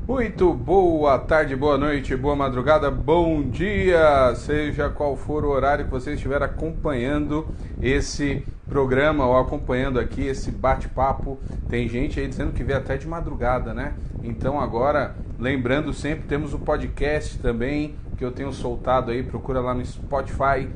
Muito boa tarde, boa noite, boa madrugada, bom dia! Seja qual for o horário que você estiver acompanhando esse programa ou acompanhando aqui esse bate-papo. Tem gente aí dizendo que vê até de madrugada, né? Então agora, lembrando sempre, temos o podcast também que eu tenho soltado aí, procura lá no Spotify,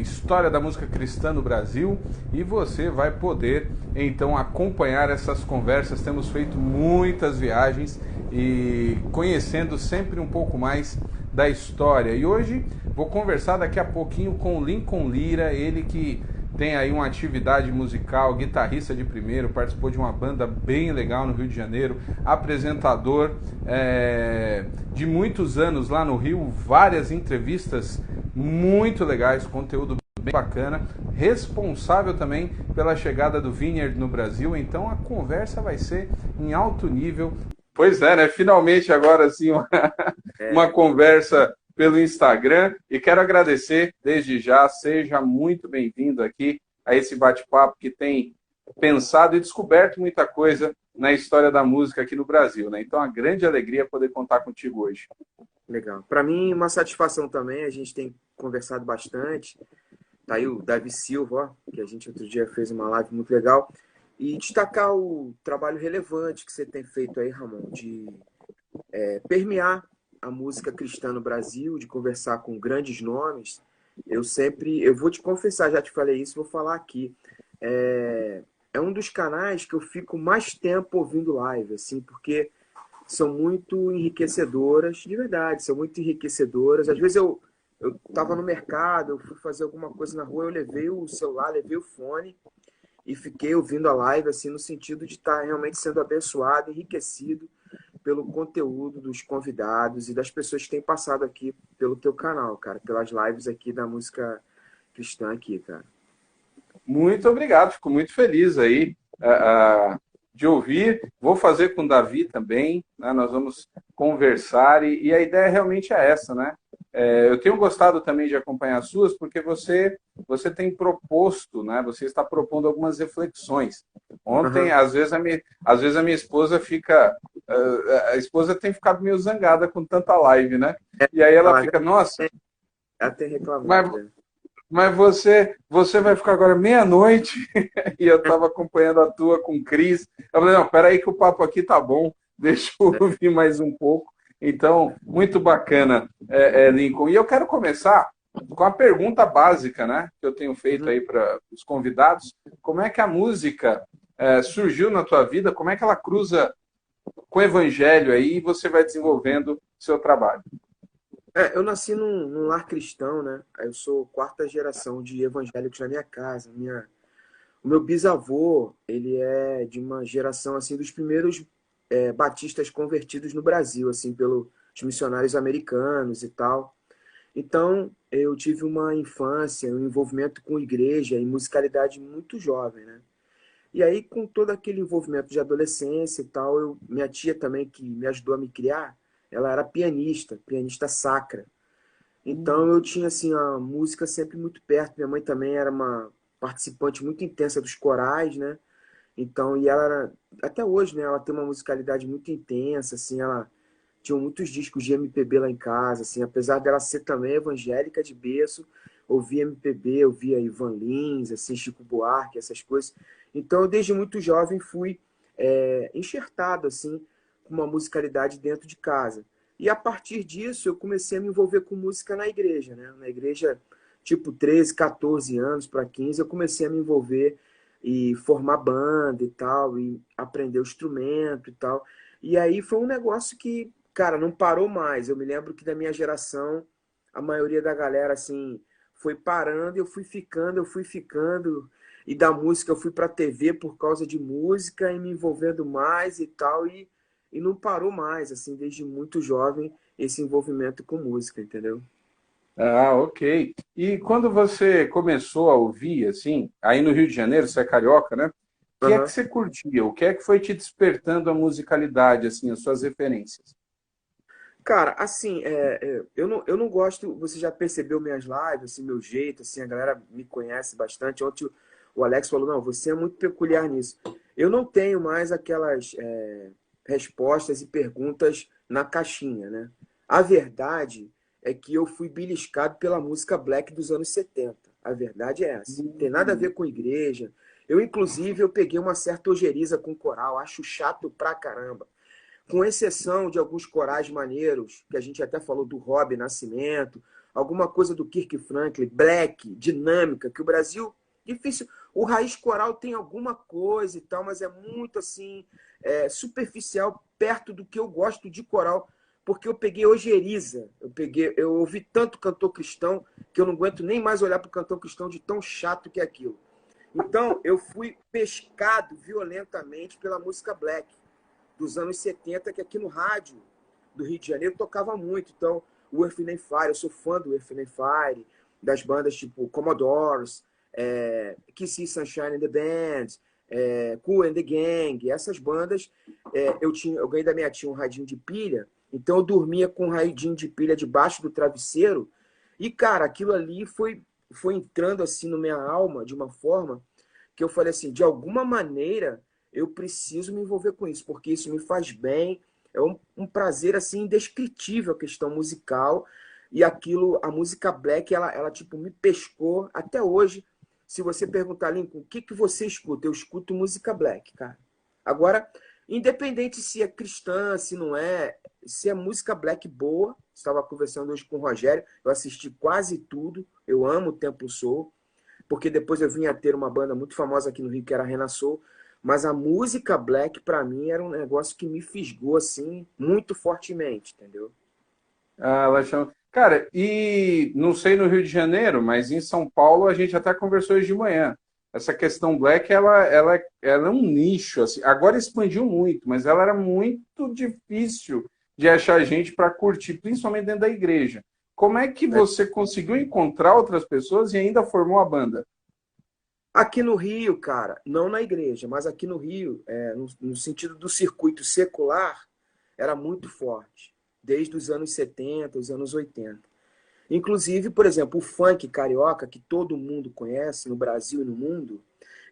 História da Música Cristã no Brasil, e você vai poder então acompanhar essas conversas. Temos feito muitas viagens e conhecendo sempre um pouco mais da história. E hoje vou conversar daqui a pouquinho com o Lincoln Lira, ele que tem aí uma atividade musical, guitarrista de primeiro, participou de uma banda bem legal no Rio de Janeiro, apresentador de muitos anos lá no Rio, várias entrevistas muito legais, conteúdo bem bacana, responsável também pela chegada do Vineyard no Brasil, então a conversa vai ser em alto nível. Pois é, né? Finalmente agora sim uma É, conversa pelo Instagram e quero agradecer desde já, seja muito bem-vindo aqui a esse bate-papo que tem pensado e descoberto muita coisa na história da música aqui no Brasil, né? Então, a grande alegria poder contar contigo hoje. legal. Para mim, uma satisfação também. A gente tem conversado bastante. Tá aí o Davi Silva, ó, que a gente outro dia fez uma live muito legal. E destacar o trabalho relevante que você tem feito aí, Ramon, de permear a música cristã no Brasil, de conversar com grandes nomes. Eu vou te confessar, já te falei isso, vou falar aqui. É, é um dos canais que eu fico mais tempo ouvindo live, assim, porque são muito enriquecedoras, de verdade, são muito enriquecedoras. Às vezes eu estava no mercado, eu fui fazer alguma coisa na rua, eu levei o celular, levei o fone e fiquei ouvindo a live, assim, no sentido de estar realmente sendo abençoado, enriquecido pelo conteúdo dos convidados e das pessoas que têm passado aqui pelo teu canal, cara, pelas lives aqui da música cristã aqui, cara. Muito obrigado, fico muito feliz aí de ouvir. Vou fazer com o Davi também, né? Nós vamos conversar e a ideia realmente é essa, né? Eu tenho gostado também de acompanhar as suas, porque você tem proposto, né? Você está propondo algumas reflexões. Ontem, Aham. às vezes a minha esposa fica, a esposa tem ficado meio zangada com tanta live, né? E aí ela Falar, fica, nossa, ela tem mas reclamado, né? mas você vai ficar agora meia-noite e eu estava acompanhando a tua com o Cris. Eu falei, não, peraí que o papo aqui tá bom, deixa eu ouvir mais um pouco. Então, muito bacana, Lincoln. E eu quero começar com a pergunta básica, né, que eu tenho feito Uhum. aí para os convidados. Como é que a música surgiu na tua vida? Como é que ela cruza com o evangelho aí e você vai desenvolvendo seu trabalho? Eu nasci num lar cristão, né? Eu sou quarta geração de evangélicos na minha casa. O meu bisavô, ele é de uma geração assim dos primeiros batistas convertidos no Brasil, assim, pelos missionários americanos e tal. Então, eu tive uma infância, um envolvimento com igreja e musicalidade muito jovem, né? E aí, com todo aquele envolvimento de adolescência e tal, minha tia também, que me ajudou a me criar, ela era pianista, pianista sacra. Então eu tinha assim a música sempre muito perto. Minha mãe também era uma participante muito intensa dos corais, né? Então, e ela era, até hoje, né, ela tem uma musicalidade muito intensa, assim, ela tinha muitos discos de MPB lá em casa, assim, apesar dela ser também evangélica de berço, ouvia MPB, ouvia Ivan Lins, assim, Chico Buarque, essas coisas. Então, eu desde muito jovem fui enxertado, assim, com uma musicalidade dentro de casa. E a partir disso, eu comecei a me envolver com música na igreja, né? Na igreja, tipo 13, 14 anos para 15, eu comecei a me envolver e formar banda e tal, e aprender o instrumento e tal. E aí foi um negócio que, cara, não parou mais. Eu me lembro que da minha geração, a maioria da galera, assim, foi parando e eu fui ficando. E da música eu fui pra TV por causa de música e me envolvendo mais e tal. E não parou mais, assim, desde muito jovem, esse envolvimento com música, entendeu? Ah, ok. E quando você começou a ouvir, assim, aí no Rio de Janeiro, você é carioca, né? O que é que Aham. você curtia? O que é que foi te despertando a musicalidade, assim, as suas referências? Cara, assim, eu não gosto. Você já percebeu minhas lives, assim, meu jeito, assim, a galera me conhece bastante. Ontem o Alex falou: não, você é muito peculiar nisso. Eu não tenho mais aquelas respostas e perguntas na caixinha, né? A verdade é que eu fui beliscado pela música black dos anos 70. A verdade é essa. Não tem nada a ver com igreja. Inclusive, eu peguei uma certa ojeriza com coral. Acho chato pra caramba. Com exceção de alguns corais maneiros, que a gente até falou do Rob Nascimento, alguma coisa do Kirk Franklin, black, dinâmica, que o Brasil, difícil. O raiz coral tem alguma coisa e tal, mas é muito assim, superficial, perto do que eu gosto de coral, porque eu peguei ojeriza. Eu ouvi tanto cantor cristão que eu não aguento nem mais olhar para o cantor cristão de tão chato que é aquilo. Então, eu fui pescado violentamente pela música black dos anos 70, que aqui no rádio do Rio de Janeiro tocava muito. Então, o Earth, Wind and Fire, eu sou fã do Earth, Wind and Fire, das bandas tipo Commodores, Kiss Sunshine and the Band, Kool and the Gang. Essas bandas, eu ganhei da minha tia um radinho de pilha, então eu dormia com um radinho de pilha debaixo do travesseiro e, cara, aquilo ali foi entrando assim na minha alma de uma forma que eu falei assim, de alguma maneira eu preciso me envolver com isso, porque isso me faz bem, é um prazer assim indescritível a questão musical, e aquilo, a música black, ela tipo me pescou até hoje. Se você perguntar, Lincoln, o que você escuta? Eu escuto música black, cara. Agora, independente se é cristã, se não é, se é música black boa, estava conversando hoje com o Rogério, eu assisti quase tudo, eu amo o Templo Soul, porque depois eu vim a ter uma banda muito famosa aqui no Rio, que era a Rena Soul, mas a música black, para mim, era um negócio que me fisgou, assim, muito fortemente, entendeu? Ah, ela chama... Cara, e não sei no Rio de Janeiro, mas em São Paulo a gente até conversou hoje de manhã. Essa questão black, ela é um nicho, assim. Agora expandiu muito, mas ela era muito difícil de achar gente para curtir, principalmente dentro da igreja. Como é que você conseguiu encontrar outras pessoas e ainda formou a banda? Aqui no Rio, cara, não na igreja, mas aqui no Rio, no sentido do circuito secular, era muito forte, desde os anos 70, os anos 80. Inclusive, por exemplo, o funk carioca, que todo mundo conhece no Brasil e no mundo,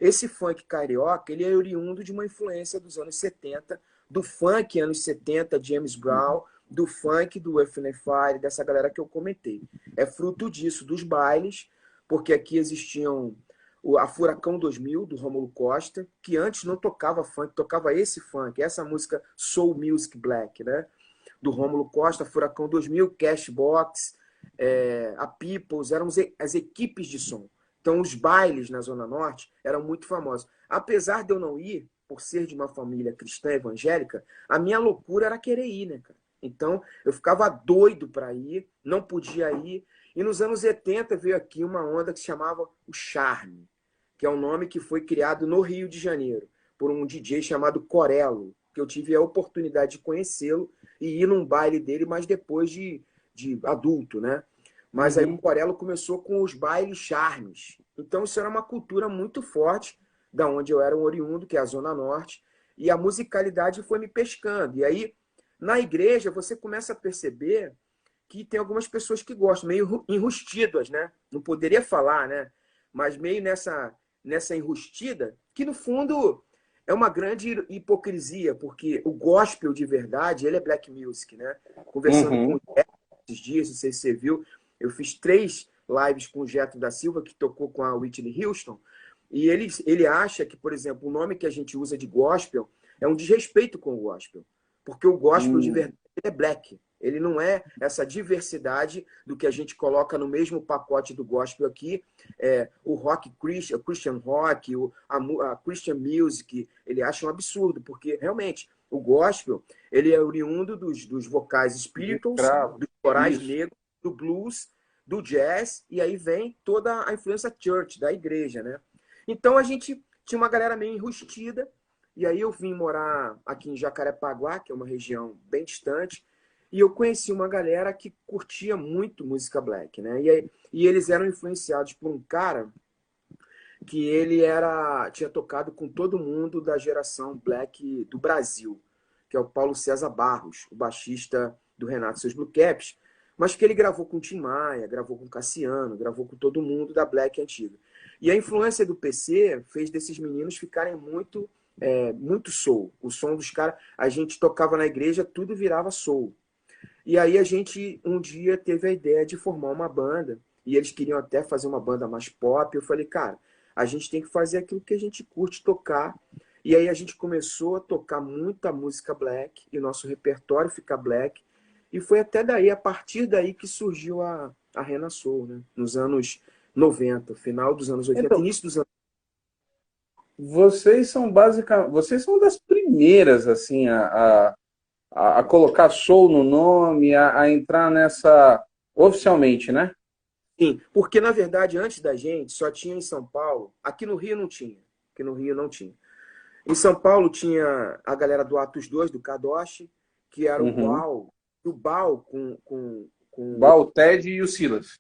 esse funk carioca, ele é oriundo de uma influência dos anos 70, do funk anos 70, James Brown, do funk do Earth, Wind and Fire, dessa galera que eu comentei. É fruto disso, dos bailes, porque aqui existiam a Furacão 2000, do Rômulo Costa, que antes não tocava funk, tocava esse funk, essa música Soul Music Black, né? Do Rômulo Costa, Furacão 2000, Cashbox, a Peoples, eram as equipes de som. Então, os bailes na Zona Norte eram muito famosos. Apesar de eu não ir, por ser de uma família cristã evangélica, a minha loucura era querer ir, né, cara? Então, eu ficava doido para ir, não podia ir. E nos anos 80 veio aqui uma onda que se chamava o Charme, que é um nome que foi criado no Rio de Janeiro, por um DJ chamado Corello, que eu tive a oportunidade de conhecê-lo e ir num baile dele, mas depois de adulto, né? Mas aí o Corello começou com os bailes charmes. Então isso era uma cultura muito forte, da onde eu era um oriundo, que é a Zona Norte, e a musicalidade foi me pescando. E aí, na igreja, você começa a perceber que tem algumas pessoas que gostam, meio enrustidas, né? Não poderia falar, né? Mas meio nessa enrustida, que no fundo é uma grande hipocrisia, porque o gospel de verdade, ele é black music, né? Conversando com o Jetro esses dias, não sei se você viu, eu fiz 3 lives com o Jetro da Silva, que tocou com a Whitney Houston, e ele acha que, por exemplo, o nome que a gente usa de gospel é um desrespeito com o gospel, porque o gospel de verdade é black. Ele não é essa diversidade do que a gente coloca no mesmo pacote do gospel aqui, o rock Christian, o Christian rock, a Christian music, ele acha um absurdo, porque realmente o gospel ele é oriundo dos vocais spirituals, dos corais negros, do blues, do jazz, e aí vem toda a influência church, da igreja, né? Então a gente tinha uma galera meio enrustida, e aí eu vim morar aqui em Jacarepaguá, que é uma região bem distante, e eu conheci uma galera que curtia muito música black, né? E eles eram influenciados por um cara que tinha tocado com todo mundo da geração black do Brasil, que é o Paulo César Barros, o baixista do Renato e seus Blue Caps, mas que ele gravou com Tim Maia, gravou com Cassiano, gravou com todo mundo da black antiga. E a influência do PC fez desses meninos ficarem muito muito soul. O som dos caras, a gente tocava na igreja, tudo virava soul. E aí a gente um dia teve a ideia de formar uma banda, e eles queriam até fazer uma banda mais pop. Eu falei, cara, a gente tem que fazer aquilo que a gente curte tocar. E aí a gente começou a tocar muita música black, e o nosso repertório fica black. E foi até daí, a partir daí, que surgiu a Rena Soul, né? Nos anos 90, final dos anos 80, Então, início dos anos. vocês são basicamente, vocês são das primeiras assim a colocar soul no nome, a entrar nessa oficialmente, né? Sim, porque na verdade, antes da gente, só tinha em São Paulo. Aqui no Rio não tinha. Aqui no Rio não tinha. Em São Paulo tinha a galera do Atos 2 do Kadoshi, que era Uhum. O Bal com O Ted e o Silas.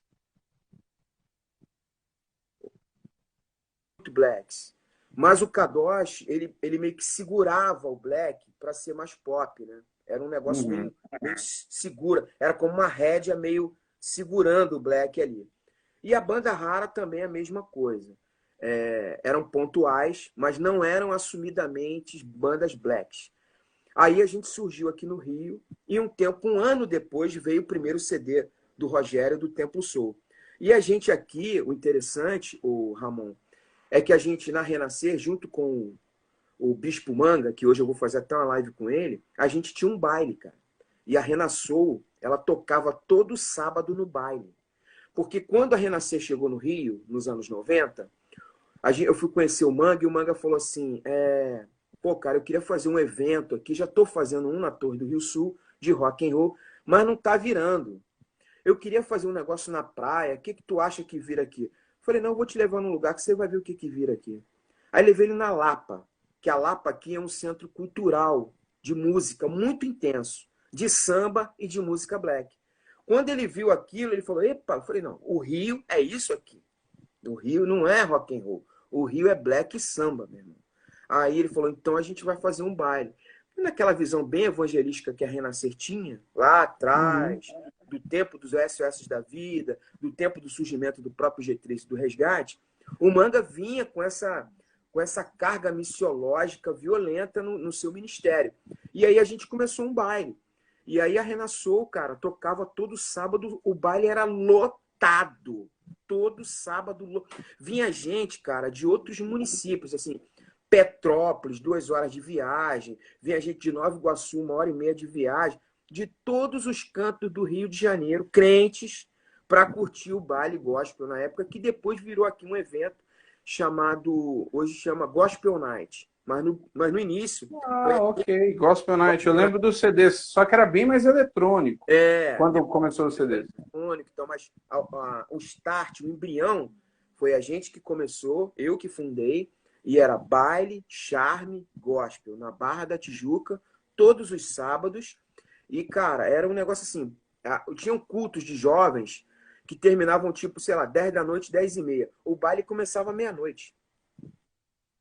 oito blacks. Mas o Kadoshi, ele meio que segurava o black para ser mais pop, né? Era um negócio Uhum. meio segura. Era como uma rédea meio segurando o black ali. E a banda Rara também é a mesma coisa. Eram pontuais, mas não eram assumidamente bandas blacks. Aí a gente surgiu aqui no Rio e um ano depois, veio o primeiro CD do Rogério do Templo Soul. E a gente aqui, o interessante, o Ramon, é que a gente, na Renascer, junto com o Bispo Manga, que hoje eu vou fazer até uma live com ele, a gente tinha um baile, cara. E a Renassoul, ela tocava todo sábado no baile. Porque quando a Renascer chegou no Rio, nos anos 90, eu fui conhecer o Manga e o Manga falou assim, pô, cara, eu queria fazer um evento aqui, já estou fazendo um na Torre do Rio Sul, de rock and roll, mas não está virando. Eu queria fazer um negócio na praia, o que tu acha que vira aqui? Falei, não, eu vou te levar num lugar que você vai ver o que vira aqui. Aí levei ele na Lapa, que a Lapa aqui é um centro cultural de música muito intenso, de samba e de música black. Quando ele viu aquilo, ele falou, epa, eu falei, não, o Rio é isso aqui. O Rio não é rock and roll, o Rio é black e samba, meu irmão. Aí ele falou, então a gente vai fazer um baile. E naquela visão bem evangelística que a Renascer tinha, lá Uhum. atrás, do tempo dos SOS da vida, do tempo do surgimento do próprio G3 do resgate, o Manga vinha com essa carga missiológica violenta no seu ministério. E aí a gente começou um baile. E aí a Renasceu, cara, tocava todo sábado, o baile era lotado. Todo sábado. Vinha gente, cara, de outros municípios, assim, Petrópolis, 2 horas de viagem. Vinha gente de Nova Iguaçu, 1 hora e meia de viagem. De todos os cantos do Rio de Janeiro, crentes, para curtir o baile gospel na época, que depois virou aqui um evento chamado, hoje chama Gospel Night. Mas no início, Ah, ok. Gospel Night. Eu lembro dos CDs, só que era bem mais eletrônico quando começou os CDs. eletrônico, então, mas o start, o embrião, foi a gente que começou, eu que fundei, e era baile, charme, gospel, na Barra da Tijuca, todos os sábados. E, cara, era um negócio assim, tinham cultos de jovens que terminavam, tipo, sei lá, 10 da noite, 10h30. O baile começava meia-noite.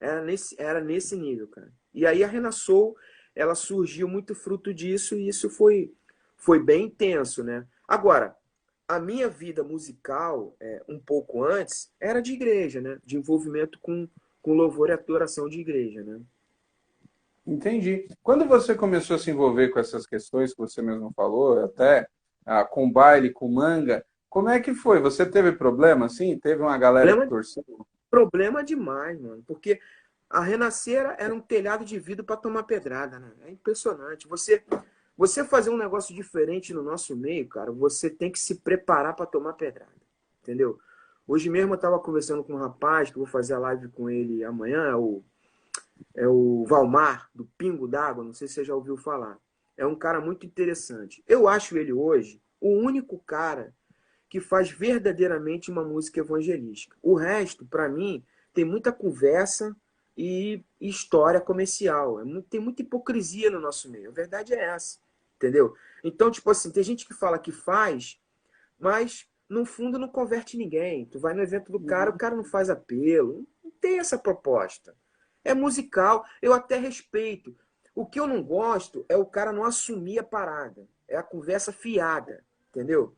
Era nesse nível, cara. E aí a Renasceu, ela surgiu muito fruto disso, e isso foi bem intenso, né? Agora, a minha vida musical, um pouco antes, era de igreja, né? De envolvimento com louvor e adoração de igreja, né? Entendi. Quando você começou a se envolver com essas questões que você mesmo falou, até com baile, com manga, como é que foi? Você teve problema, assim? Teve uma galera que Problema, torceu? problema demais, mano. Porque a Renascer era um telhado de vidro para tomar pedrada, né? É impressionante. Você fazer um negócio diferente no nosso meio, cara, você tem que se preparar para tomar pedrada. Entendeu? Hoje mesmo eu estava conversando com um rapaz, que eu vou fazer a live com ele amanhã, é o Valmar, do Pingo d'Água, não sei se você já ouviu falar. É um cara muito interessante. Eu acho ele hoje o único cara que faz verdadeiramente uma música evangelística. O resto, para mim, tem muita conversa e história comercial. Tem muita hipocrisia no nosso meio. A verdade é essa, entendeu? Então, tipo assim, tem gente que fala que faz, mas no fundo não converte ninguém. Tu vai no evento do cara, o cara não faz apelo. Não tem essa proposta. É musical, eu até respeito. O que eu não gosto é o cara não assumir a parada. É a conversa fiada, entendeu?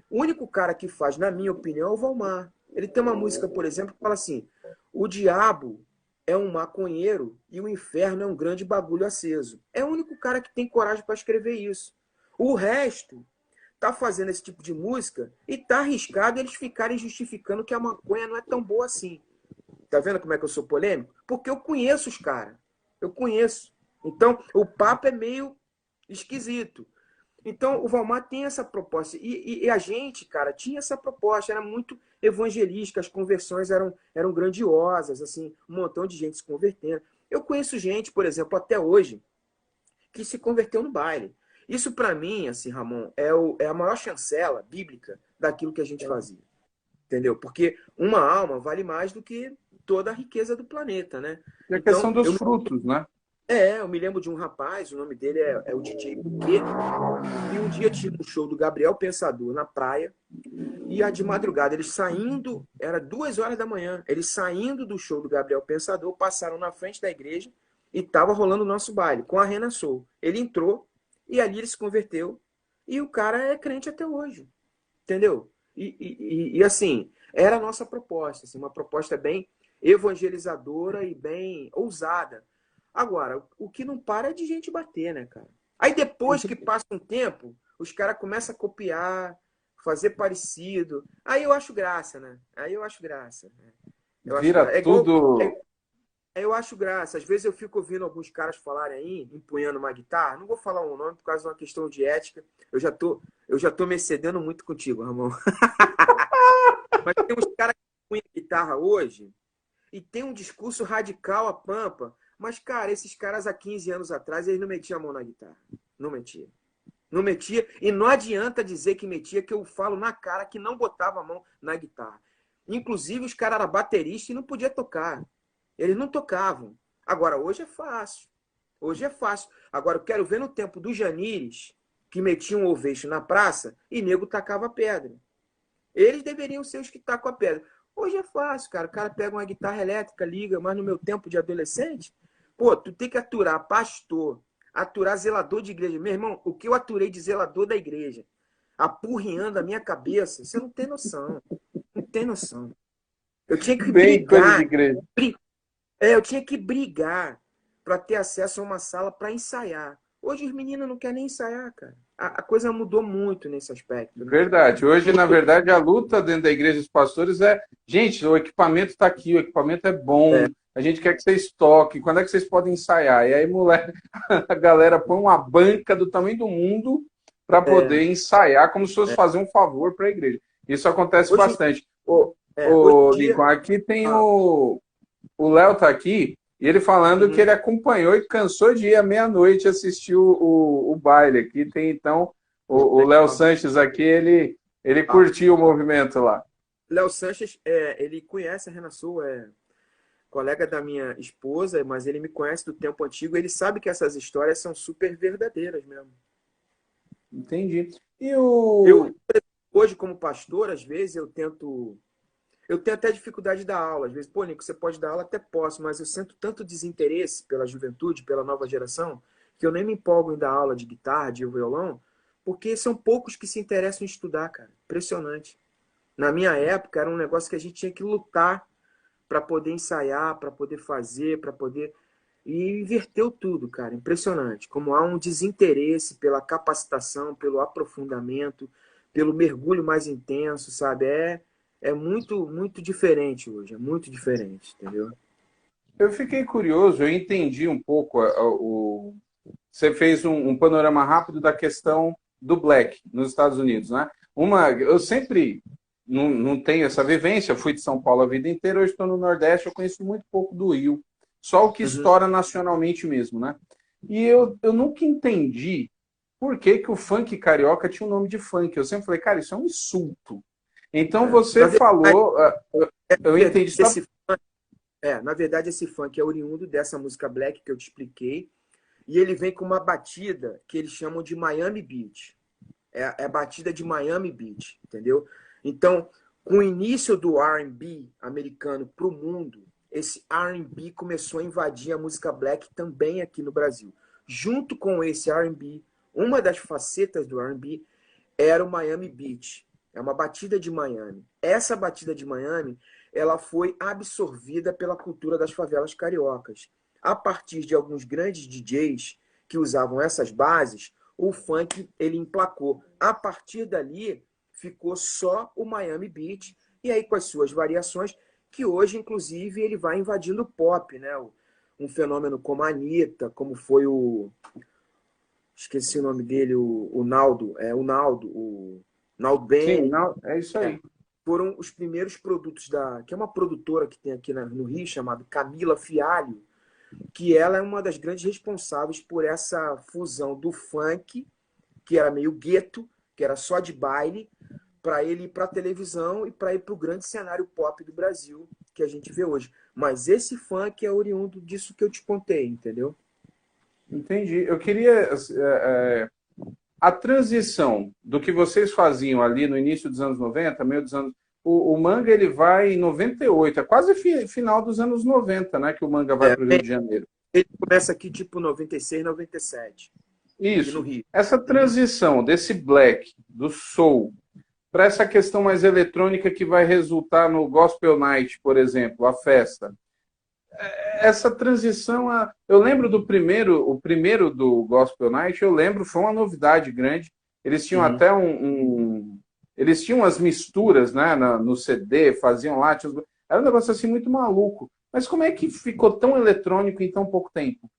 O único cara que faz, na minha opinião, é o Valmar. Ele tem uma música, por exemplo, que fala assim: o diabo é um maconheiro e o inferno é um grande bagulho aceso. É o único cara que tem coragem para escrever isso. O resto tá fazendo esse tipo de música e tá arriscado eles ficarem justificando que a maconha não é tão boa assim. Tá vendo como é que eu sou polêmico? Porque eu conheço os caras. Eu conheço. Então, o papo é meio esquisito. Então, o Valmar tem essa proposta. E a gente, cara, tinha essa proposta. Era muito evangelística. As conversões eram grandiosas. Assim, um montão de gente se convertendo. Eu conheço gente, por exemplo, até hoje, que se converteu no baile. Isso, para mim, assim, Ramon, é a maior chancela bíblica daquilo que a gente fazia. Entendeu? Porque uma alma vale mais do que toda a riqueza do planeta, né? E a questão Então, dos frutos, né? eu me lembro de um rapaz, o nome dele é o DJ Buquê, e um dia tinha um show do Gabriel Pensador na praia, e de madrugada, eles saindo, era 2 horas da manhã, eles saindo do show do Gabriel Pensador, passaram na frente da igreja e tava rolando o nosso baile, com a Rena Soul. Ele entrou, e ali ele se converteu, e o cara é crente até hoje, entendeu? E assim, era a nossa proposta, assim, uma proposta bem evangelizadora e bem ousada. Agora, o que não para é de gente bater, né, cara? Aí depois que passa um tempo, os caras começam a copiar, fazer parecido. Aí eu acho graça, né? Aí eu acho graça. Né? Eu acho Vira graça. tudo. Eu acho graça. Às vezes eu fico ouvindo alguns caras falarem aí, empunhando uma guitarra. Não vou falar o nome por causa de uma questão de ética. Eu já tô me excedendo muito contigo, Ramon. Mas tem uns caras que punham guitarra hoje e tem um discurso radical a pampa. Mas, cara, esses caras há 15 anos atrás, eles não metiam a mão na guitarra. Não metia. Não metia. E não adianta dizer que metia, que eu falo na cara que não botava a mão na guitarra. Inclusive, os caras eram bateristas e não podia tocar. Eles não tocavam. Agora, hoje é fácil. Hoje é fácil. Agora, eu quero ver no tempo do Janires, que metiam um oveixo na praça e nego tacava pedra. Eles deveriam ser os que tacam a pedra. Hoje é fácil, cara. O cara pega uma guitarra elétrica, liga, mas no meu tempo de adolescente, pô, tu tem que aturar pastor, aturar zelador de igreja. Meu irmão, o que eu aturei de zelador da igreja, apurriando a minha cabeça, você não tem noção. Não tem noção. Eu tinha que Bem coisa de brigar. igreja. Eu tinha que brigar para ter acesso a uma sala para ensaiar. Hoje os meninos não querem nem ensaiar, cara. A coisa mudou muito nesse aspecto, né? Verdade. Hoje, na verdade, a luta dentro da igreja dos pastores é, gente, o equipamento está aqui, o equipamento é bom, a gente quer que vocês toquem, quando é que vocês podem ensaiar? E aí, moleque, a galera põe uma banca do tamanho do mundo para poder ensaiar, como se fosse fazer um favor para a igreja. Isso acontece Hoje, bastante. hoje em Ô, dia. Lincoln, aqui tem o Léo tá aqui, e ele falando que Uhum. ele acompanhou e cansou de ir à meia-noite assistir o baile. Aqui tem, então, o Léo Legal. Sanches aqui, ele curtiu o movimento lá. Léo Sanches, ele conhece a Rena Sul, é colega da minha esposa, mas ele me conhece do tempo antigo. Ele sabe que essas histórias são super verdadeiras mesmo. Entendi. E Eu, hoje, como pastor, às vezes eu tenho até dificuldade de dar aula. Às vezes, pô, Nico, você pode dar aula? Até posso, mas eu sinto tanto desinteresse pela juventude, pela nova geração, que eu nem me empolgo em dar aula de guitarra, de violão, porque são poucos que se interessam em estudar, cara. Impressionante. Na minha época, era um negócio que a gente tinha que lutar para poder ensaiar, para poder fazer, para poder. E inverteu tudo, cara. Impressionante. Como há um desinteresse pela capacitação, pelo aprofundamento, pelo mergulho mais intenso, sabe? É muito, muito diferente hoje. É muito diferente, entendeu? eu fiquei curioso, eu entendi um pouco você fez um panorama rápido da questão do Black nos Estados Unidos, né? Eu sempre não tenho essa vivência, fui de São Paulo a vida inteira, hoje estou no Nordeste, eu conheço muito pouco do Rio, só o que Uhum. estoura nacionalmente mesmo, né? E eu nunca entendi por que que o funk carioca tinha o nome de funk. Eu sempre falei, cara, isso é um insulto. Então Na você verdade, falou, eu entendi só. esse, na verdade, esse funk é oriundo dessa música Black que eu te expliquei. E ele vem com uma batida que eles chamam de Miami Beach. É a batida de Miami Beach, entendeu? Então, com o início do R&B americano para o mundo, esse R&B começou a invadir a música black também aqui no Brasil. Junto com esse R&B, uma das facetas do R&B era o Miami Beach. É uma batida de Miami. Essa batida de Miami ela foi absorvida pela cultura das favelas cariocas. A partir de alguns grandes DJs que usavam essas bases, o funk ele emplacou. A partir dali, ficou só o Miami Beat, e aí com as suas variações, que hoje, inclusive, ele vai invadindo o pop, né? Um fenômeno como a Anitta, como foi o... Esqueci o nome dele, o Naldo, o Naldo Sim, Bene. não, é isso aí. Foram os primeiros produtos que é uma produtora que tem aqui no Rio, chamada Camila Fialho, que ela é uma das grandes responsáveis por essa fusão do funk, que era meio gueto, que era só de baile, para ele ir para a televisão e para ir para o grande cenário pop do Brasil que a gente vê hoje. Mas esse funk é oriundo disso que eu te contei, entendeu? Entendi. Eu queria a transição do que vocês faziam ali no início dos anos 90, meio dos anos. O Manga ele vai em 98, é quase final dos anos 90, né? Que o Manga vai para o Rio de Janeiro. Ele começa aqui tipo 96, 97. Aqui no Isso. Rio. Essa transição desse black, do soul, para essa questão mais eletrônica que vai resultar no Gospel Night, por exemplo, a festa. Essa transição, eu lembro do o primeiro do Gospel Night, eu lembro, foi uma novidade grande. Eles tinham até eles tinham as misturas, né, no CD, faziam lá, era um negócio assim muito maluco. Mas como é que ficou tão eletrônico em tão pouco tempo?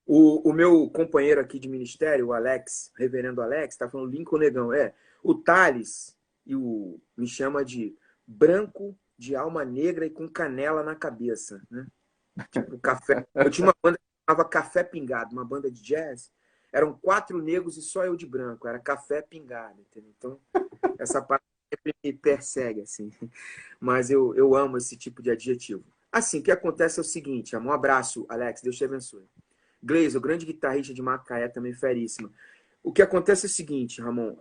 O meu companheiro aqui de ministério, o Alex, reverendo Alex, está falando Lincoln Negão. O Thales me chama de branco, de alma negra e com canela na cabeça, né? Tipo, café. Eu tinha uma banda que chamava Café Pingado, uma banda de jazz. Eram 4 negros e só eu de branco. Era Café Pingado, entendeu? Então, essa parte sempre me persegue, assim. Mas eu amo esse tipo de adjetivo. Assim, o que acontece é o seguinte, amor. Um abraço, Alex. Deus te abençoe. Gleison, o grande guitarrista de Macaé, também feríssima. O que acontece é o seguinte, Ramon.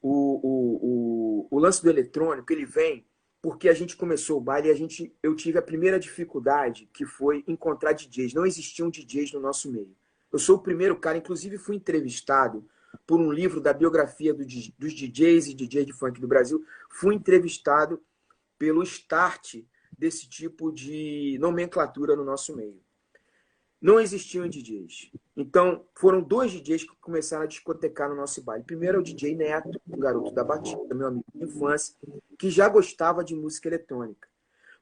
O lance do eletrônico, ele vem porque a gente começou o baile e eu tive a primeira dificuldade, que foi encontrar DJs. Não existiam DJs no nosso meio. Eu sou o primeiro cara, inclusive fui entrevistado por um livro da biografia dos DJs e DJs de funk do Brasil. Fui entrevistado pelo start desse tipo de nomenclatura no nosso meio. Não existiam DJs. Então, foram 2 DJs que começaram a discotecar no nosso baile. Primeiro é o DJ Neto, um garoto da Batida, meu amigo de infância, que já gostava de música eletrônica.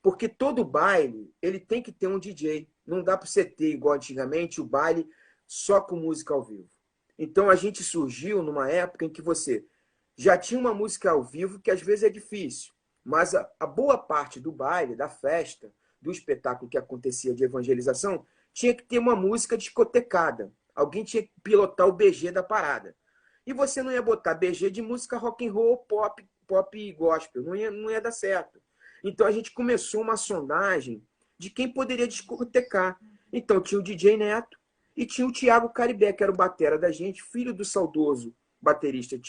Porque todo baile, ele tem que ter um DJ. Não dá para você ter, igual antigamente, o baile só com música ao vivo. Então, a gente surgiu numa época em que você já tinha uma música ao vivo, que às vezes é difícil. Mas a boa parte do baile, da festa, do espetáculo que acontecia de evangelização, tinha que ter uma música discotecada. Alguém tinha que pilotar o BG da parada. E você não ia botar BG de música rock and roll, pop e gospel. Não ia dar certo. Então a gente começou uma sondagem de quem poderia discotecar. Então tinha o DJ Neto e tinha o Thiago Caribé, que era o batera da gente, filho do saudoso baterista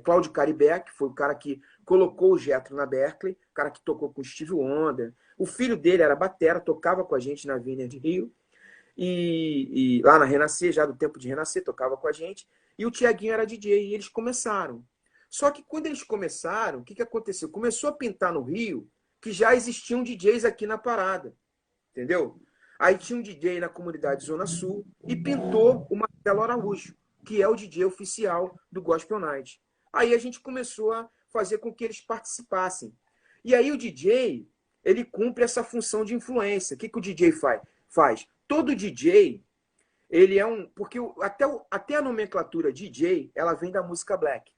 Cláudio Caribé, que foi o cara que colocou o Jethro na Berkeley, o cara que tocou com Steve Wonder. O filho dele era batera, tocava com a gente na Vineyard Rio, e lá na Renascer, já do tempo de Renascer, tocava com a gente. E o Tiaguinho era DJ, e eles começaram. Só que quando eles começaram, o que aconteceu? Começou a pintar no Rio que já existiam DJs aqui na parada, entendeu? Aí tinha um DJ na comunidade Zona Sul e pintou o Marcelo Araújo, que é o DJ oficial do Gospel Night. Aí a gente começou a fazer com que eles participassem. E aí o DJ, ele cumpre essa função de influência. O que o DJ faz? Todo DJ, ele é um... Porque até a nomenclatura DJ, ela vem da música black.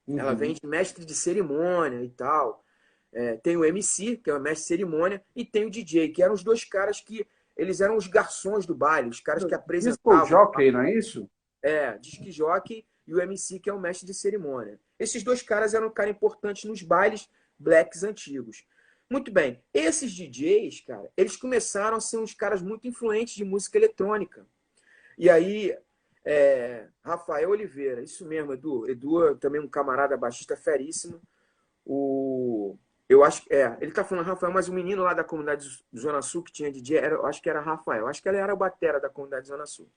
Ela vem de mestre de cerimônia e tal. Tem o MC, que é o mestre de cerimônia, e tem o DJ, que eram os 2 caras que... Eles eram os garçons do baile, os caras que apresentavam... Disco jockey, não é isso? Disc jockey e o MC, que é o mestre de cerimônia. Esses 2 caras eram caras importantes nos bailes blacks antigos. Muito bem. Esses DJs, cara, eles começaram a ser uns caras muito influentes de música eletrônica. E aí, Rafael Oliveira, isso mesmo, Edu. Edu também um camarada baixista feríssimo. Eu acho que ele tá falando Rafael, mas o menino lá da comunidade Zona Sul que tinha DJ, eu acho que era Rafael. Acho que ele era o batera da comunidade Zona Sul.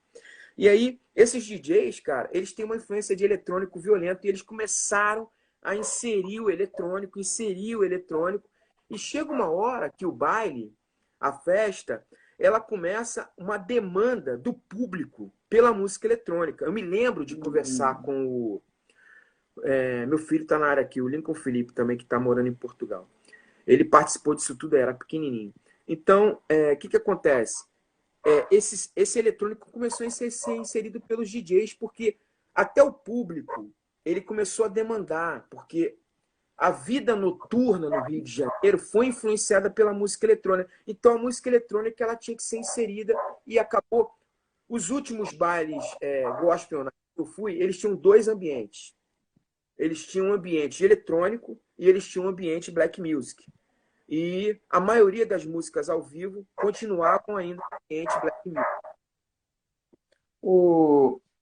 E aí, esses DJs, cara, eles têm uma influência de eletrônico violento e eles começaram a inserir o eletrônico, e chega uma hora que o baile, a festa, ela começa uma demanda do público pela música eletrônica. Eu me lembro de conversar com o... meu filho está na área aqui, o Lincoln Felipe também, que está morando em Portugal. Ele participou disso tudo, era pequenininho. Então, o que acontece? Esse eletrônico começou a ser inserido pelos DJs, porque até o público ele começou a demandar, porque a vida noturna no Rio de Janeiro foi influenciada pela música eletrônica. Então, a música eletrônica ela tinha que ser inserida e acabou. Os últimos bailes gospel que eu fui, eles tinham dois ambientes. Eles tinham um ambiente eletrônico e eles tinham um ambiente black music. E a maioria das músicas ao vivo continuavam ainda no ambiente black music.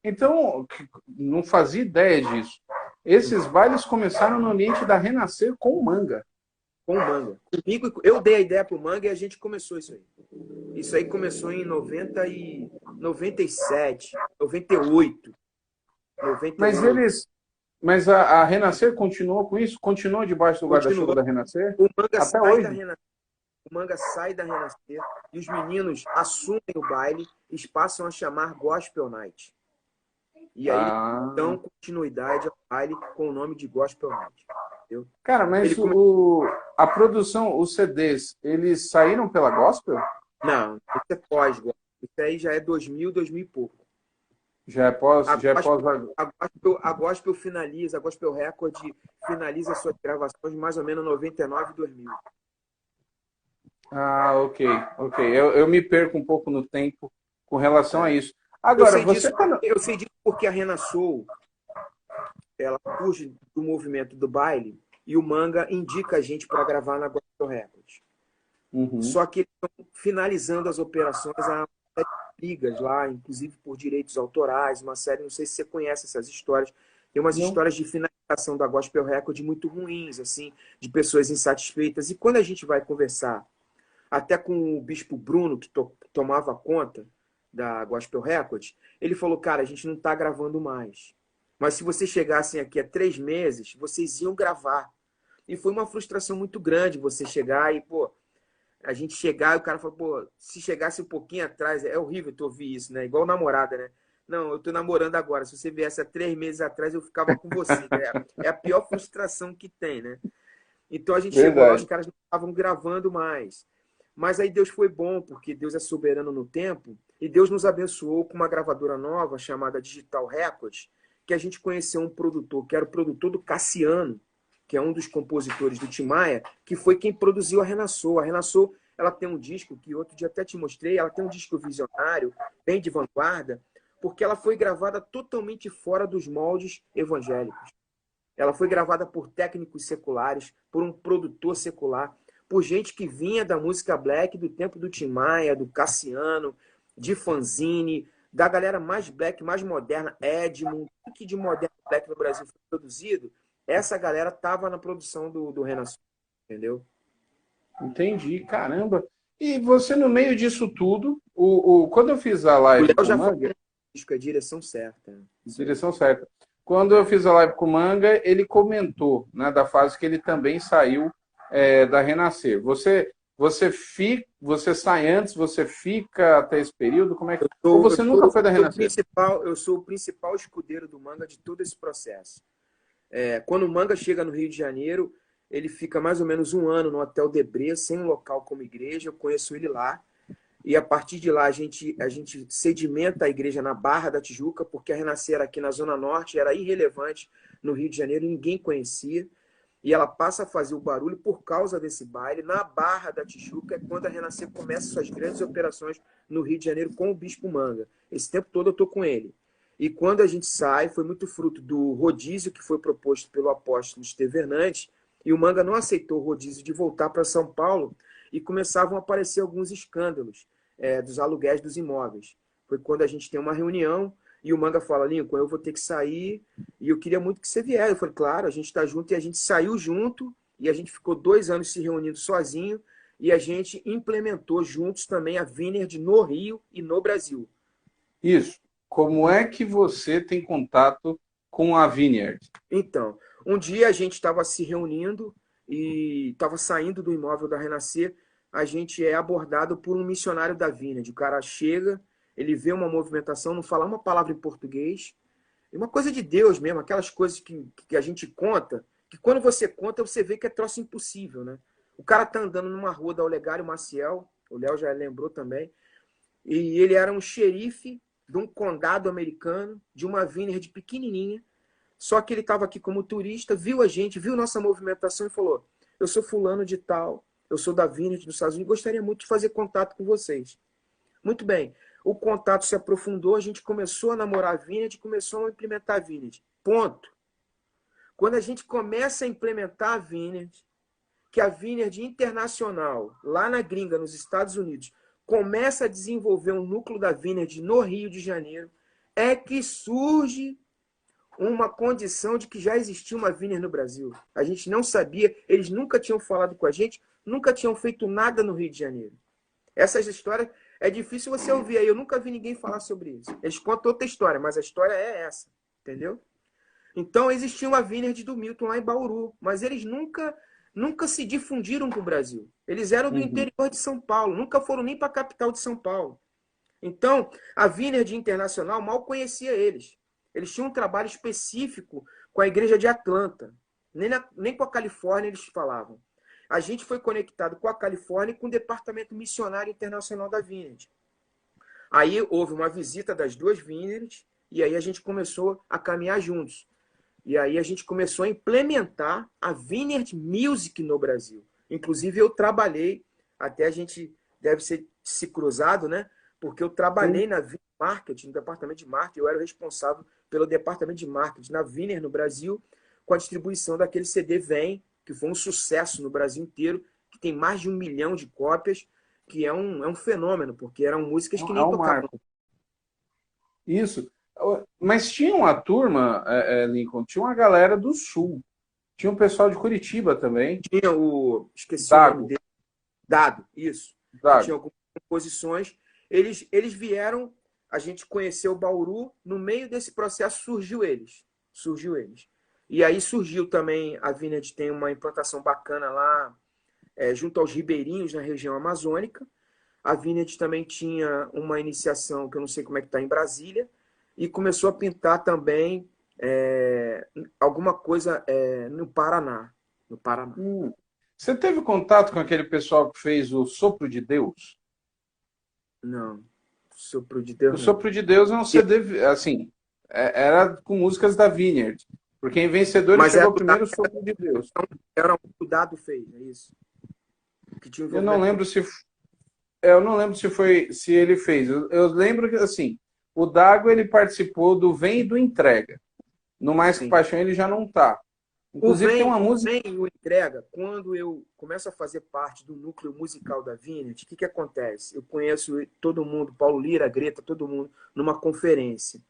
Então, não fazia ideia disso. Esses bailes começaram no ambiente da Renascer com o Manga. Com o Manga. Comigo, eu dei a ideia pro Manga e a gente começou isso aí. Isso aí começou em 97, 98. Mas a Renascer continuou com isso? Continuou debaixo do guarda-chuva da Renascer? O Manga até sai hoje? da Renascer. O Manga sai da Renascer e os meninos assumem o baile e passam a chamar Gospel Night. E aí dão continuidade ao baile com o nome de Gospel Night. Entendeu? Cara, mas a produção, os CDs, eles saíram pela Gospel? Não, isso é pós-Gospel. Isso aí já é 2000, 2000 e pouco. Já é pós... A Gospel finaliza, a Gospel Record finaliza suas gravações mais ou menos 99 e 2000. Ok. Eu me perco um pouco no tempo com relação a isso. Agora, eu sei disso porque a Rena Soul, ela surge do movimento do baile e o Manga indica a gente para gravar na Gospel Records. Só que eles estão finalizando as operações, há brigas lá, inclusive por direitos autorais, uma série, não sei se você conhece essas histórias, tem umas histórias de finalização da Gospel Record muito ruins, assim, de pessoas insatisfeitas. E quando a gente vai conversar, até com o Bispo Bruno, que tomava conta da Gospel Records, ele falou, cara, a gente não está gravando mais. Mas se vocês chegassem aqui há 3 meses, vocês iam gravar. E foi uma frustração muito grande você chegar e, a gente chegar e o cara falou, se chegasse um pouquinho atrás, é horrível tu ouvir isso, né? Igual namorada, né? Não, eu tô namorando agora. Se você viesse há 3 meses atrás, eu ficava com você. Né? É a pior frustração que tem, né? Então a gente chegou lá, os caras não estavam gravando mais. Mas aí Deus foi bom, porque Deus é soberano no tempo, e Deus nos abençoou com uma gravadora nova chamada Digital Records, que a gente conheceu um produtor, que era o produtor do Cassiano, que é um dos compositores do Tim Maia, que foi quem produziu a Rena Soul. A Rena Soul, ela tem um disco, que outro dia até te mostrei, ela tem um disco visionário, bem de vanguarda, porque ela foi gravada totalmente fora dos moldes evangélicos. Ela foi gravada por técnicos seculares, por um produtor secular, por gente que vinha da música black do tempo do Tim Maia, do Cassiano, de Fanzine, da galera mais black, mais moderna, Edmund, tudo que de moderno black no Brasil foi produzido, essa galera estava na produção do Renascença, entendeu? Entendi, caramba. E você, no meio disso tudo, quando eu fiz a live com o Manga... a direção certa. Direção certa. Quando eu fiz a live com o Manga, ele comentou, né, da fase que ele também saiu da Renascer. Você sai antes, você fica até esse período? Como é que... Ou você nunca foi da Renascer? Eu sou o principal escudeiro do Manga de todo esse processo. Quando o Manga chega no Rio de Janeiro, ele fica mais ou menos 1 ano no Hotel Debré, sem um local como igreja. Eu conheço ele lá. E a partir de lá a gente sedimenta a igreja na Barra da Tijuca, porque a Renascer aqui na Zona Norte era irrelevante no Rio de Janeiro, ninguém conhecia. E ela passa a fazer o barulho por causa desse baile. Na Barra da Tijuca é quando a Renascer começa suas grandes operações no Rio de Janeiro com o Bispo Manga. Esse tempo todo eu estou com ele. E quando a gente sai, foi muito fruto do rodízio que foi proposto pelo apóstolo Estevão Hernandes, e o Manga não aceitou o rodízio de voltar para São Paulo, e começavam a aparecer alguns escândalos dos aluguéis dos imóveis. Foi quando a gente tem uma reunião, e o Manga fala, Lincoln, eu vou ter que sair, e eu queria muito que você viesse. Eu falei, claro, a gente está junto, e a gente saiu junto, e a gente ficou 2 anos se reunindo sozinho, e a gente implementou juntos também a Vineyard no Rio e no Brasil. Isso. Como é que você tem contato com a Vineyard? Então, Um dia a gente estava se reunindo e estava saindo do imóvel da Renascer, a gente é abordado por um missionário da Vineyard. O cara chega, ele vê uma movimentação, não fala uma palavra em português, é uma coisa de Deus mesmo, aquelas coisas que a gente conta, que quando você conta, você vê que é troço impossível, né? O cara tá andando numa rua da Olegário Maciel, o Léo já lembrou também, e ele era um xerife de um condado americano, de uma vineyard pequenininha, só que ele estava aqui como turista, viu a gente, viu nossa movimentação e falou: eu sou fulano de tal, eu sou da vineyard dos Estados Unidos, gostaria muito de fazer contato com vocês. Muito bem. O contato se aprofundou, a gente começou a namorar a Vineyard, começou a implementar a Vineyard. Ponto. Quando a gente começa a implementar a Vineyard, que a Vineyard internacional, lá na gringa, nos Estados Unidos, começa a desenvolver um núcleo da Vineyard no Rio de Janeiro, é que surge uma condição de que já existia uma Vineyard no Brasil. A gente não sabia, eles nunca tinham falado com a gente, nunca tinham feito nada no Rio de Janeiro. Essas histórias é difícil você ouvir aí. Eu nunca vi ninguém falar sobre isso. Eles contam outra história, mas a história é essa. Entendeu? Então, existia uma Vineyard do Milton lá em Bauru, mas eles nunca se difundiram para o Brasil. Eles eram do interior de São Paulo, nunca foram nem para a capital de São Paulo. Então, a Vineyard Internacional mal conhecia eles. Eles tinham um trabalho específico com a igreja de Atlanta. Nem com a Califórnia eles falavam. A gente foi conectado com a Califórnia e com o Departamento Missionário Internacional da Vineyard. Aí houve uma visita das duas Vineyards e aí a gente começou a caminhar juntos. E aí a gente começou a implementar a Vineyard Music no Brasil. Inclusive eu trabalhei, até a gente deve ser se cruzado, né? Porque eu trabalhei na Vineyard Marketing, no departamento de marketing, eu era o responsável pelo departamento de marketing na Vineyard no Brasil, com a distribuição daquele CD Vem, que foi um sucesso no Brasil inteiro, que tem mais de 1 milhão de cópias, que é um fenômeno, porque eram músicas que É nem um tocavam. marco. Isso. Mas tinha uma turma, Lincoln, tinha uma galera do Sul. Tinha um pessoal de Curitiba também. Tinha esqueci o nome Dago. dele, Dado, isso, que tinha Dago. algumas composições. Eles vieram, a gente conheceu o Bauru, no meio desse processo surgiu eles. E aí surgiu também, a Vineyard tem uma implantação bacana lá, junto aos ribeirinhos, na região amazônica. A Vineyard também tinha uma iniciação, que eu não sei como é que está em Brasília, e começou a pintar também alguma coisa no Paraná. No Paraná. Você teve contato com aquele pessoal que fez o Sopro de Deus? Não, Sopro de O Deus não. Sopro de Deus é um CD, assim, era com músicas da Vineyard. Porque em Vencedores Mas chegou primeiro o Sopro de Deus. era o Dado fez, é isso? Que tinha Eu não lembro se ele fez. Eu lembro que, assim, o Dago ele participou do Vem e do Entrega. No Mais Que Sim. Paixão ele já não tá. Inclusive tem uma música... O Vem e o Entrega, quando eu começo a fazer parte do núcleo musical da Vineyard, o que acontece? Eu conheço todo mundo, Paulo Lira, Greta, todo mundo, numa conferência.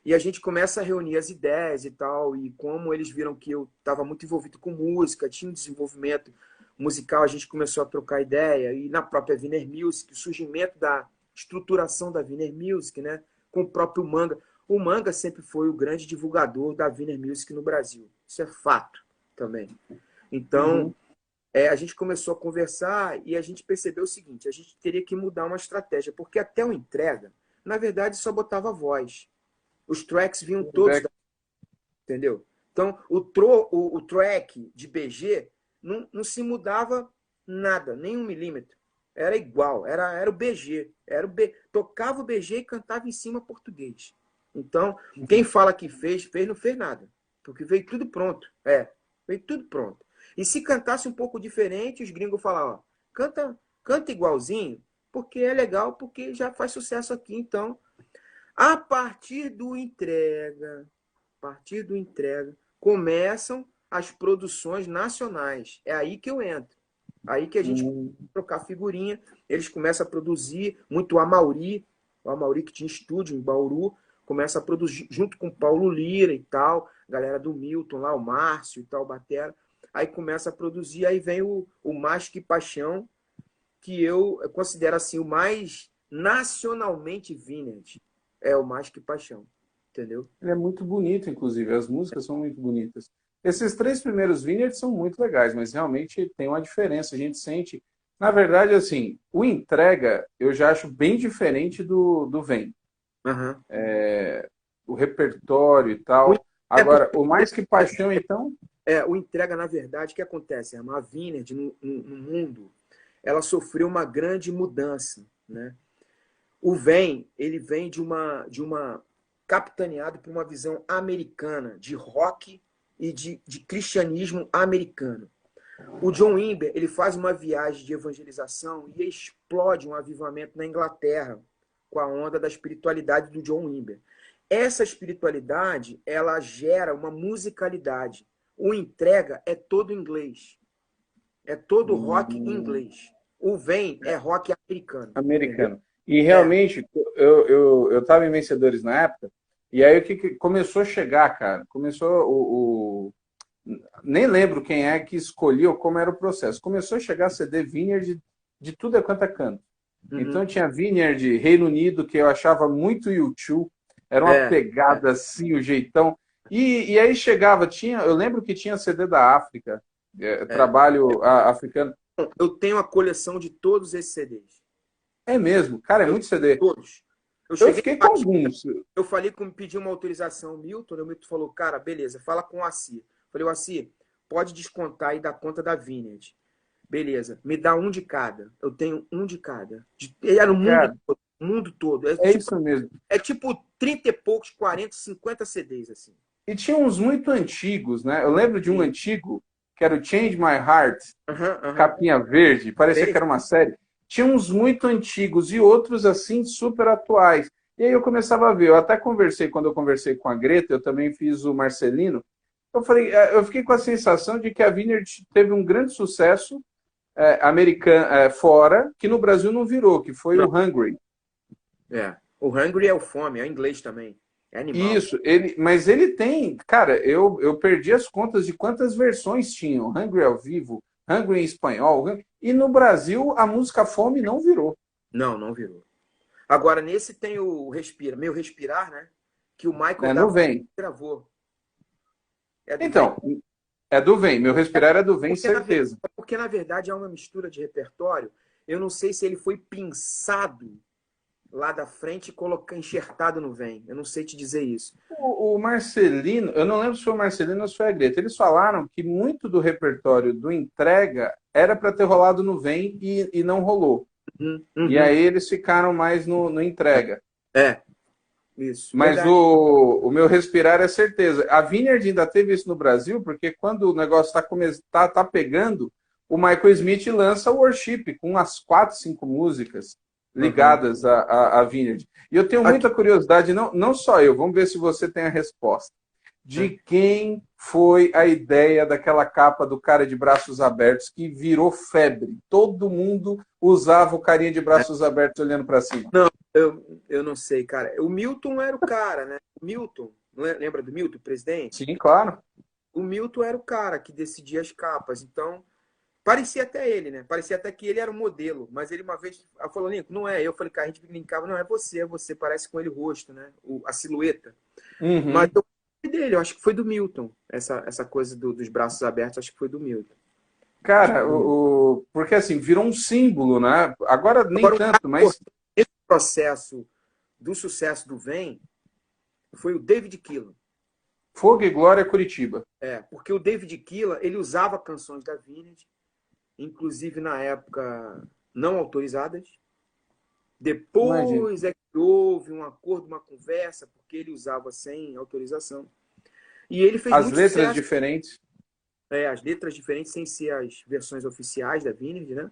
E a gente começa a reunir as ideias e tal, e como eles viram que eu estava muito envolvido com música, tinha um desenvolvimento musical, a gente começou a trocar ideia, e na própria Vineyard Music, o surgimento da estruturação da Vineyard Music, né, com o próprio Manga. O Manga sempre foi o grande divulgador da Vineyard Music no Brasil. Isso é fato também. Então, a gente começou a conversar e a gente percebeu o seguinte, a gente teria que mudar uma estratégia, porque até o Entrega, na verdade, só botava voz. Os tracks vinham todos, entendeu? Então, o track de BG não se mudava nada, nem 1 milímetro. Era igual, era o BG. Tocava o BG e cantava em cima português. Então, quem fala que fez, não fez nada. Porque veio tudo pronto. Veio tudo pronto. E se cantasse um pouco diferente, os gringos falavam, canta igualzinho, porque é legal, porque já faz sucesso aqui, então... A partir do Entrega, começam as produções nacionais. É aí que eu entro. Aí que a gente começa a trocar figurinha. Eles começam a produzir muito o Amauri que tinha estúdio em Bauru, começa a produzir junto com o Paulo Lira e tal, galera do Milton lá, o Márcio e tal, batera. Aí começa a produzir, aí vem o Mais Que Paixão, que eu considero assim o mais nacionalmente Vineyard. É o Mais Que Paixão, entendeu? Ele é muito bonito, inclusive. As músicas são muito bonitas. Esses três primeiros Vineyard são muito legais, mas realmente tem uma diferença. A gente sente. Na verdade, assim, o Entrega eu já acho bem diferente do Vem. Aham. O repertório e O, tal. é porque Agora, o Mais Que Paixão, então. o Entrega, na verdade, o que acontece? A Vineyard no mundo, ela sofreu uma grande mudança, né? O Vem, ele vem de uma capitaneado por uma visão americana de rock e de cristianismo americano. O John Wimber, ele faz uma viagem de evangelização e explode um avivamento na Inglaterra com a onda da espiritualidade do John Wimber. Essa espiritualidade, ela gera uma musicalidade. O Entrega é todo inglês. É todo rock em inglês. O Vem é rock americano. Entendeu? Americano. E É, realmente, eu tava em Vencedores na época, e aí o que começou a chegar, cara? Começou nem lembro quem é que escolheu como era o processo. Começou a chegar CD Vineyard de tudo é quanto é canto. Então uhum, tinha Vineyard Reino Unido, que eu achava muito U2, era uma é, pegada assim, o jeitão. E aí chegava, eu lembro que tinha CD da África, é. trabalho africano. Eu tenho a coleção de todos esses CDs. É mesmo, cara, é Eu muito tenho CD. todos. Eu Eu cheguei fiquei com a alguns. eu falei como pedi uma autorização ao Milton, o Milton falou, cara, beleza, fala com o Assi. Falei, o Assi, pode descontar e dar conta da Vineyard. Beleza, me dá um de cada. Eu tenho um de cada. Era o mundo Cara, todo. O mundo todo. é isso mesmo. É tipo 30 e poucos, 40, 50 CDs, assim. E tinha uns muito antigos, né? Eu lembro de um Sim. antigo, que era o Change My Heart, Aham, aham. capinha verde, parecia que Sei. era uma série. Tinha uns muito antigos e outros, assim, super atuais. E aí eu começava a ver. Eu até conversei, quando eu conversei com a Greta, eu também fiz o Marcelino. Eu falei, eu fiquei com a sensação de que a Vineyard teve um grande sucesso americano, fora, que no Brasil não virou, que foi o Não, Hungry. é. O Hungry é o fome, é inglês também. É animal. Isso, mas ele tem, cara, eu perdi as contas de quantas versões tinham. Hungry ao vivo, Hungry em espanhol, e no Brasil a música Fome não virou. Não, não virou. Agora, nesse tem o Respira, Meu Respirar, né? Que o Michael Né? Não W. vem. gravou. É do Vem? Então, é do Vem. Meu respirar é do Vem, Porque certeza. porque, na verdade, é uma mistura de repertório. Eu não sei se ele foi pinçado lá da frente e enxertado no Vem. Eu não sei te dizer isso. O Marcelino, eu não lembro se foi o Marcelino ou se foi a Greta, eles falaram que muito do repertório do Entrega era para ter rolado no Vem e não rolou. Uhum, E uhum. aí eles ficaram mais no Entrega. É, isso. Mas Verdade. o meu respirar é certeza. A Vineyard ainda teve isso no Brasil, porque quando o negócio tá pegando, o Michael Smith lança o Worship com umas 4, 5 músicas Uhum. ligadas à Vineyard. E eu tenho Aqui, muita curiosidade, não só eu, vamos ver se você tem a resposta. De né? quem foi a ideia daquela capa do cara de braços abertos que virou febre? Todo mundo usava o carinha de braços abertos olhando para cima. Não, eu não sei, cara. O Milton era o cara, né? O Milton, lembra do Milton, presidente? Sim, claro. O Milton era o cara que decidia as capas. Então, parecia até ele, né? Parecia até que ele era o modelo. Mas ele uma vez falou, Lincoln, não é. Eu falei, cara, a gente brincava, não, é você, parece com ele o rosto, né? A silhueta. Mas Uhum. eu falei dele, eu acho que foi do Milton. Essa coisa dos braços abertos, acho que foi do Milton. Acho que Cara, foi do Milton. porque assim, virou um símbolo, né? Agora nem Agora, um cara tanto, mas importante nesse processo do sucesso do Vem foi o David Keelan. Fogo e Glória Curitiba. Porque o David Keelan, ele usava canções da Vintage, inclusive na época não autorizadas. Imagina. Depois é que houve um acordo, uma conversa, porque ele usava sem autorização. E ele fez As muito letras sucesso. diferentes. As letras diferentes, sem ser as versões oficiais da Vintage, né?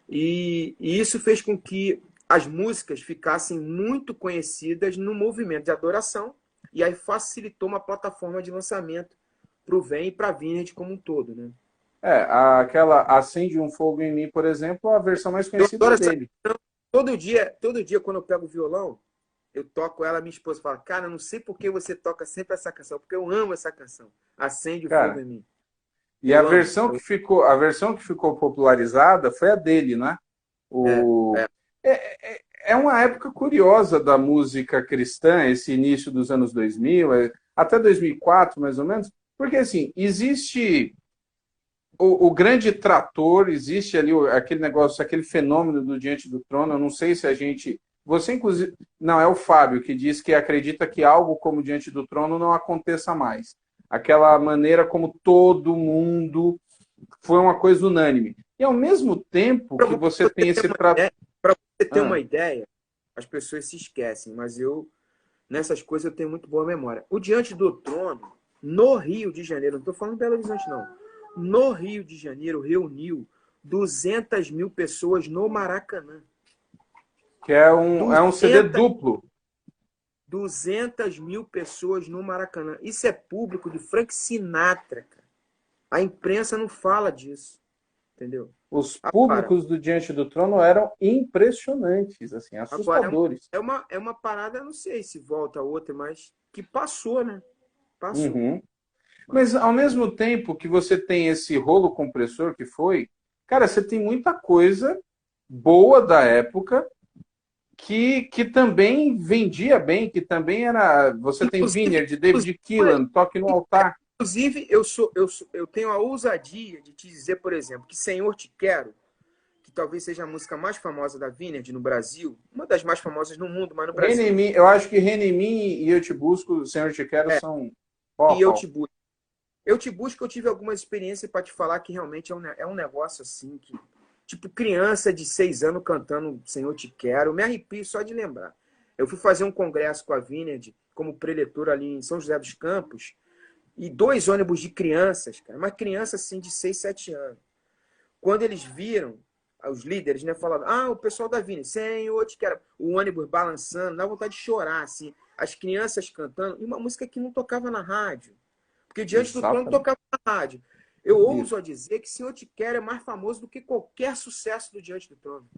E isso fez com que as músicas ficassem muito conhecidas no movimento de adoração, e aí facilitou uma plataforma de lançamento para o Vem e para a Vintage como um todo, né? Aquela Acende um Fogo em Mim, por exemplo, a versão mais Eu conhecida adoro é essa dele. canção. Todo dia quando eu pego o violão, eu toco ela, minha esposa fala, cara, eu não sei por que você toca sempre essa canção, porque eu amo essa canção. Acende o fogo Cara, em mim. e Eu amo. a versão que ficou popularizada foi a dele, né? É, O, é. é uma época curiosa da música cristã, esse início dos anos 2000, até 2004, mais ou menos, Porque, assim, existe o grande trator, existe ali aquele negócio, aquele fenômeno do Diante do Trono. Eu não sei se a gente. Você, inclusive. Não, é o Fábio que diz que acredita que algo como Diante do Trono não aconteça mais. Aquela maneira como todo mundo foi uma coisa unânime. E ao mesmo tempo Para que você tem esse trator. você ter uma ideia, as pessoas se esquecem, mas eu, nessas coisas, eu tenho muito boa memória. O Diante do Trono, no Rio de Janeiro, não estou falando de Belo Horizonte, não. No Rio de Janeiro, reuniu 200 mil pessoas no Maracanã. Que é um CD duplo. 200 mil pessoas no Maracanã. Isso é público de Frank Sinatra, cara. A imprensa não fala disso, entendeu? Os Agora, públicos do Diante do Trono eram impressionantes, assim, agora assustadores. é uma parada, não sei se volta a outra, mas que passou, né? Passou. Uhum. Mas Passou. ao mesmo tempo que você tem esse rolo compressor que foi, cara, você tem muita coisa boa da época que também vendia bem, que também era. Você tem Inclusive, Vineyard, David Keelan, Toque no Altar. inclusive eu tenho a ousadia de te dizer, por exemplo, que Senhor Te Quero, que talvez seja a música mais famosa da Vineyard no Brasil, uma das mais famosas no mundo, mas no Reina em Brasil, mim, eu acho que Reina em mim e Eu Te Busco, Senhor Te Quero é, são pau e a pau. Eu te busco, eu tive algumas experiências para te falar que realmente é um negócio assim, que, tipo, criança de 6 anos cantando Senhor Te Quero, eu me arrepio só de lembrar. Eu fui fazer um congresso com a Vineyard, como preletor ali em São José dos Campos, e 2 ônibus de crianças, cara, uma criança assim de 6, 7 anos. Quando eles viram, os líderes, né, falaram, o pessoal da Vineyard, Senhor Te Quero, o ônibus balançando, dá vontade de chorar, assim, as crianças cantando, e uma música que não tocava na rádio. Porque Diante do Trono Exatamente. tocava na rádio. Eu ouso Isso. a dizer que Senhor Te Quero é mais famoso do que qualquer sucesso do Diante do Trono.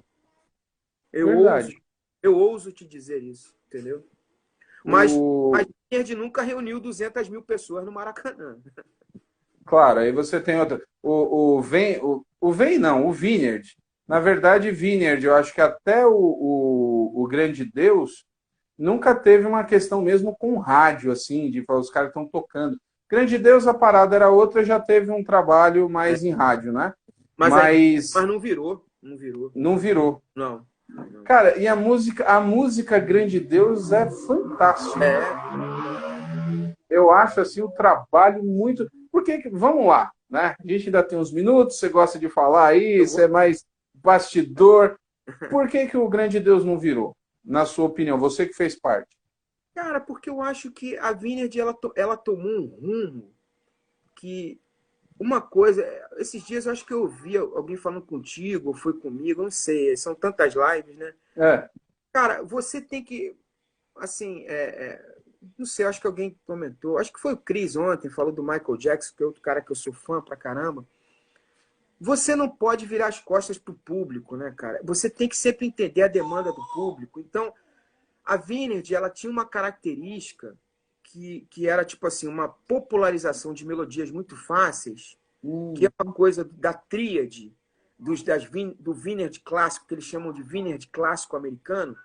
Eu ouso, Verdade. eu ouso te dizer isso, entendeu? Mas O... Vineyard nunca reuniu 200 mil pessoas no Maracanã. Claro, aí você tem outra. O Vem não, o Vineyard. Na verdade, Vineyard, eu acho que até o Grande Deus nunca teve uma questão mesmo com rádio, assim, de falar, os caras estão tocando. Grande Deus, a parada era outra, já teve um trabalho É. mais em rádio, né? Mas, Mas mas não virou. Não virou. não virou. Não. Não. Cara, e a música Grande Deus é fantástica. É. Eu acho assim o trabalho muito. Porque, vamos lá, né? A gente ainda tem uns minutos, você gosta de falar aí, Eu vou. você é mais bastidor. Por que o Grande Deus não virou? Na sua opinião, você que fez parte. Cara, porque eu acho que a Vineyard ela tomou um rumo que uma coisa, esses dias eu acho que eu ouvi alguém falando contigo, ou foi comigo, não sei, são tantas lives, né? É, Cara, você tem que, assim, não sei, acho que alguém comentou, acho que foi o Chris ontem, falou do Michael Jackson, que é outro cara que eu sou fã pra caramba. Você não pode virar as costas pro público, né, cara? Você tem que sempre entender a demanda do público. Então, a Vineyard, ela tinha uma característica que era, tipo assim, uma popularização de melodias muito fáceis, que é uma coisa da tríade do Vineyard clássico, que eles chamam de Vineyard clássico americano,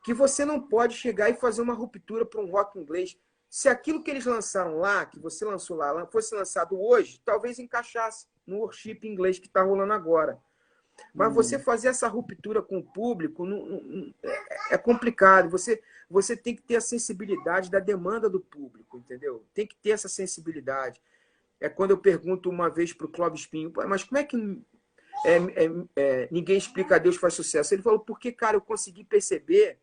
que você não pode chegar e fazer uma ruptura para um rock inglês. Se aquilo que eles lançaram lá, que você lançou lá, fosse lançado hoje, talvez encaixasse no worship inglês que está rolando agora. Mas você fazer essa ruptura com o público é complicado. Você tem que ter a sensibilidade da demanda do público, entendeu? Tem que ter essa sensibilidade. É quando eu pergunto uma vez para o Clóvis Espinho, mas como é que ninguém explica a Deus faz sucesso? Ele falou, porque, cara, eu consegui perceber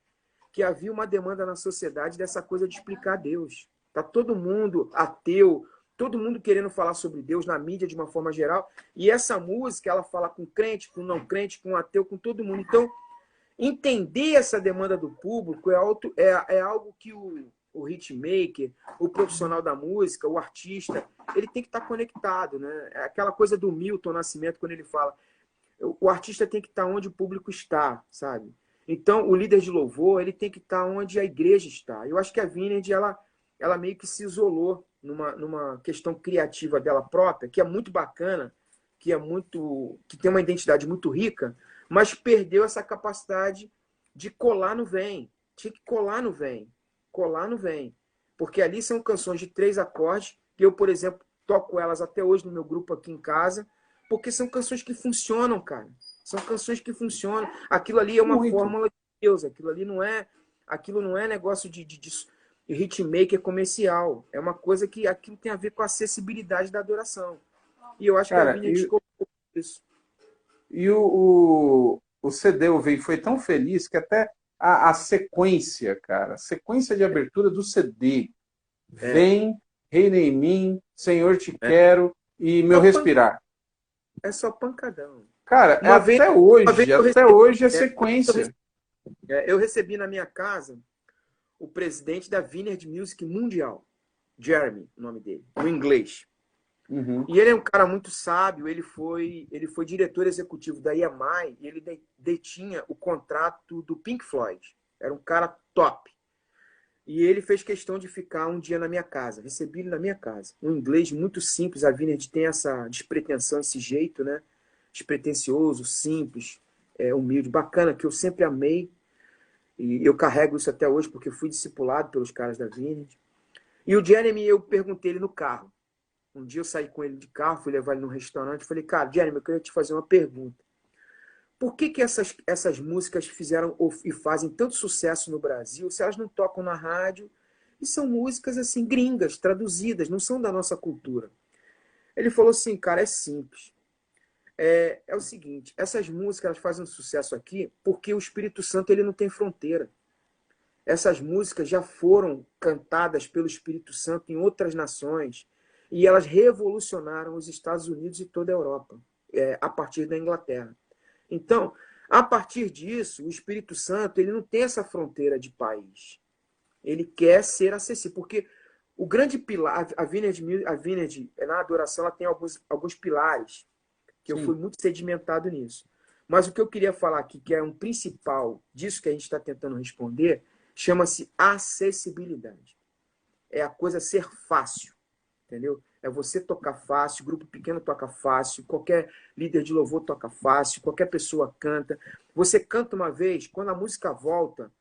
que havia uma demanda na sociedade dessa coisa de explicar Deus. Tá todo mundo ateu, todo mundo querendo falar sobre Deus na mídia de uma forma geral, e essa música ela fala com crente, com não crente, com ateu, com todo mundo. Então, entender essa demanda do público é algo que o hitmaker, o profissional da música, o artista, ele tem que estar conectado, né? É aquela coisa do Milton Nascimento, quando ele fala, o artista tem que estar onde o público está, sabe? Então, o líder de louvor, ele tem que estar onde a igreja está. Eu acho que a Vineyard, ela meio que se isolou numa questão criativa dela própria, que é muito bacana, que tem uma identidade muito rica, mas perdeu essa capacidade de colar no vem. Tinha que colar no vem. Colar no vem. Porque ali são canções de 3 acordes que eu, por exemplo, toco elas até hoje no meu grupo aqui em casa, porque são canções que funcionam, cara. São canções que funcionam. Aquilo ali é uma Muito. fórmula de Deus. Aquilo não é negócio de hitmaker comercial. É uma coisa que aquilo tem a ver com a acessibilidade da adoração. E eu acho que a Cara, Vineyard colocou isso. e o CD, o Vem, foi tão feliz que até a sequência, cara, a sequência de abertura do CD, É, Vem, Reina em Mim, Senhor Te é. Quero e Meu Só Respirar. É só pancadão. Cara, Uma vez, até hoje é é, sequência. eu recebi na minha casa o presidente da Vineyard Music Mundial, Jeremy, o nome dele, no inglês. Uhum. E ele é um cara muito sábio, ele foi diretor executivo da EMI e ele detinha o contrato do Pink Floyd. Era um cara top. E ele fez questão de ficar um dia na minha casa. Recebi ele na minha casa. Um inglês muito simples, a Vineyard tem essa despretensão, esse jeito, né? Despretensioso, simples, humilde, bacana, que eu sempre amei. E eu carrego isso até hoje, porque fui discipulado pelos caras da Vineyard. E o Jeremy, eu perguntei ele no carro. Um dia eu saí com ele de carro, fui levar ele num restaurante. Falei, cara, Jeremy, eu queria te fazer uma pergunta. Por que essas músicas fizeram e fazem tanto sucesso no Brasil se elas não tocam na rádio? E são músicas assim gringas, traduzidas, não são da nossa cultura. Ele falou assim, cara, é simples. É o seguinte, essas músicas elas fazem sucesso aqui porque o Espírito Santo ele não tem fronteira. Essas músicas já foram cantadas pelo Espírito Santo em outras nações e elas revolucionaram os Estados Unidos e toda a Europa, a partir da Inglaterra. Então, a partir disso, o Espírito Santo ele não tem essa fronteira de país. Ele quer ser acessível, porque o grande pilar, a Vineyard na adoração, ela tem alguns pilares, que eu fui Sim. muito sedimentado nisso. Mas o que eu queria falar aqui, que é um principal disso que a gente está tentando responder, chama-se acessibilidade. É a coisa ser fácil, entendeu? É você tocar fácil, grupo pequeno toca fácil, qualquer líder de louvor toca fácil, qualquer pessoa canta. Você canta uma vez, quando a música volta,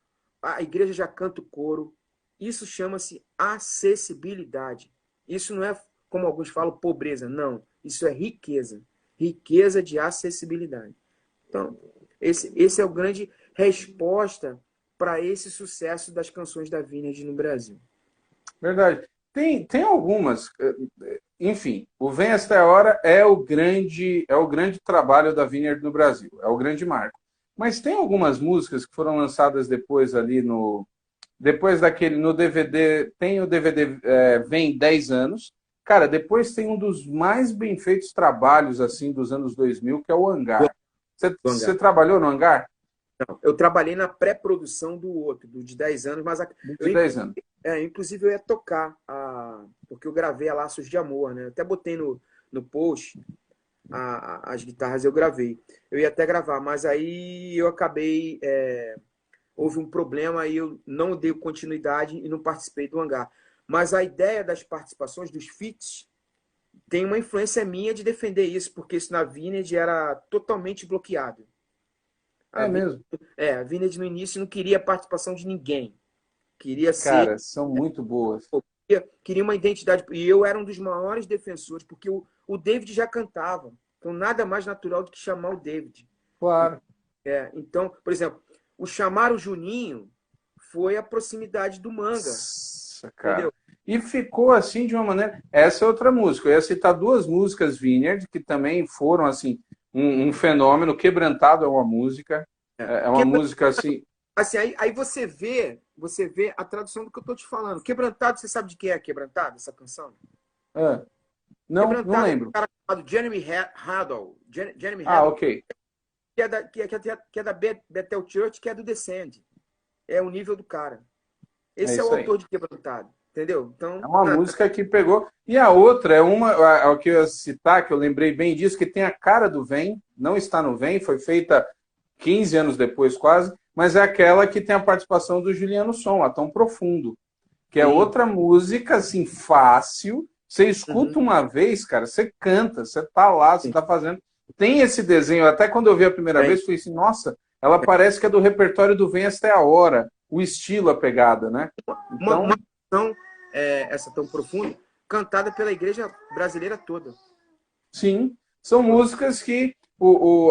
a igreja já canta o coro. Isso chama-se acessibilidade. Isso não é, como alguns falam, pobreza. Não, isso é riqueza. Riqueza de acessibilidade. Então, esse é o grande resposta para esse sucesso das canções da Vineyard no Brasil. Verdade. Tem algumas, enfim, o Vem Esta é a Hora é o grande trabalho da Vineyard no Brasil, é o grande marco. Mas tem algumas músicas que foram lançadas depois ali depois daquele, no DVD, tem o DVD Vem 10 anos. Cara, depois tem um dos mais bem feitos trabalhos, assim, dos anos 2000, que é o Hangar. Você trabalhou no Hangar? Não, eu trabalhei na pré-produção do outro, do de 10 anos, mas De 10 anos. inclusive eu ia tocar, porque eu gravei a Laços de Amor, né? Eu até botei no post as guitarras, eu gravei. Eu ia até gravar, mas aí eu acabei. Houve um problema e eu não dei continuidade e não participei do Hangar. Mas a ideia das participações, dos feats, tem uma influência minha de defender isso, porque isso na Vineyard era totalmente bloqueado. A É Vineyard, mesmo. a Vineyard no início não queria a participação de ninguém. Queria ser. Cara, são muito boas. Queria uma identidade. E eu era um dos maiores defensores, porque o David já cantava. Então, nada mais natural do que chamar o David. Claro. Então, por exemplo, o chamar o Juninho foi a proximidade do Manga. Nossa, cara. Entendeu? E ficou assim de uma maneira. Essa é outra música. Eu ia citar duas músicas Vineyard, que também foram assim um fenômeno. Quebrantado é uma música. É uma música assim. Assim, aí você vê a tradução do que eu estou te falando. Quebrantado, você sabe de que é Quebrantado, essa canção? Não Quebrantado é um lembro. cara chamado Jeremy Haddle. Jeremy Ah, Haddle, ok. que é da Bethel Church, que é do Descend. É o nível do cara. É Esse é o isso aí. autor de Quebrantado. Entendeu? Então, É uma música que pegou. E a outra é o que eu ia citar, que eu lembrei bem disso, que tem a cara do Vem, não está no Vem, foi feita 15 anos depois quase, mas é aquela que tem a participação do Juliano Som, a Tão Profundo, que é outra música, assim, fácil. Você escuta uma vez, cara, você canta, você tá lá, você tá fazendo. Tem esse desenho, até quando eu vi a primeira vez, eu falei assim, nossa, ela parece que é do repertório do Vem Esta é a Hora, o estilo, a pegada, né? Então, uma canção, essa Tão Profunda, cantada pela igreja brasileira toda. Sim, são músicas que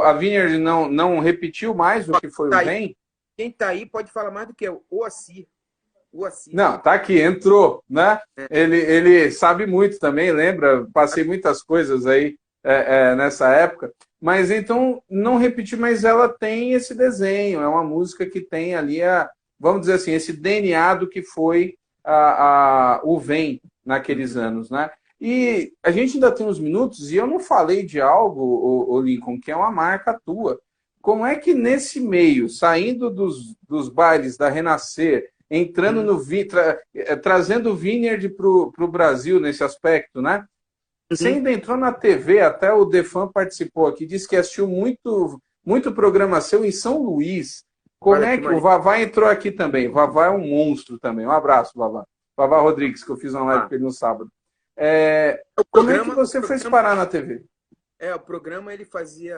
a Vineyard não repetiu mais o que foi o Vem. Quem tá aí pode falar mais do que o Oacir. Não, tá aqui, entrou, né? Ele sabe muito também, lembra? Passei muitas coisas aí nessa época. Mas então, não repetir, mas ela tem esse desenho, é uma música que tem ali, vamos dizer assim, esse DNA do que foi o Vem naqueles anos, né? E a gente ainda tem uns minutos, e eu não falei de algo, o Lincoln, que é uma marca tua. Como é que nesse meio, saindo dos bailes da Renascer, entrando no trazendo o Vineyard para o Brasil nesse aspecto, né? Você ainda entrou na TV, até o Defan participou aqui, disse que assistiu muito programa seu em São Luís. Como é que o Vavá entrou aqui também? O Vavá é um monstro também. Um abraço, Vavá. Vavá Rodrigues, que eu fiz uma live com ele no sábado. Como é que você foi parar na TV? O programa ele fazia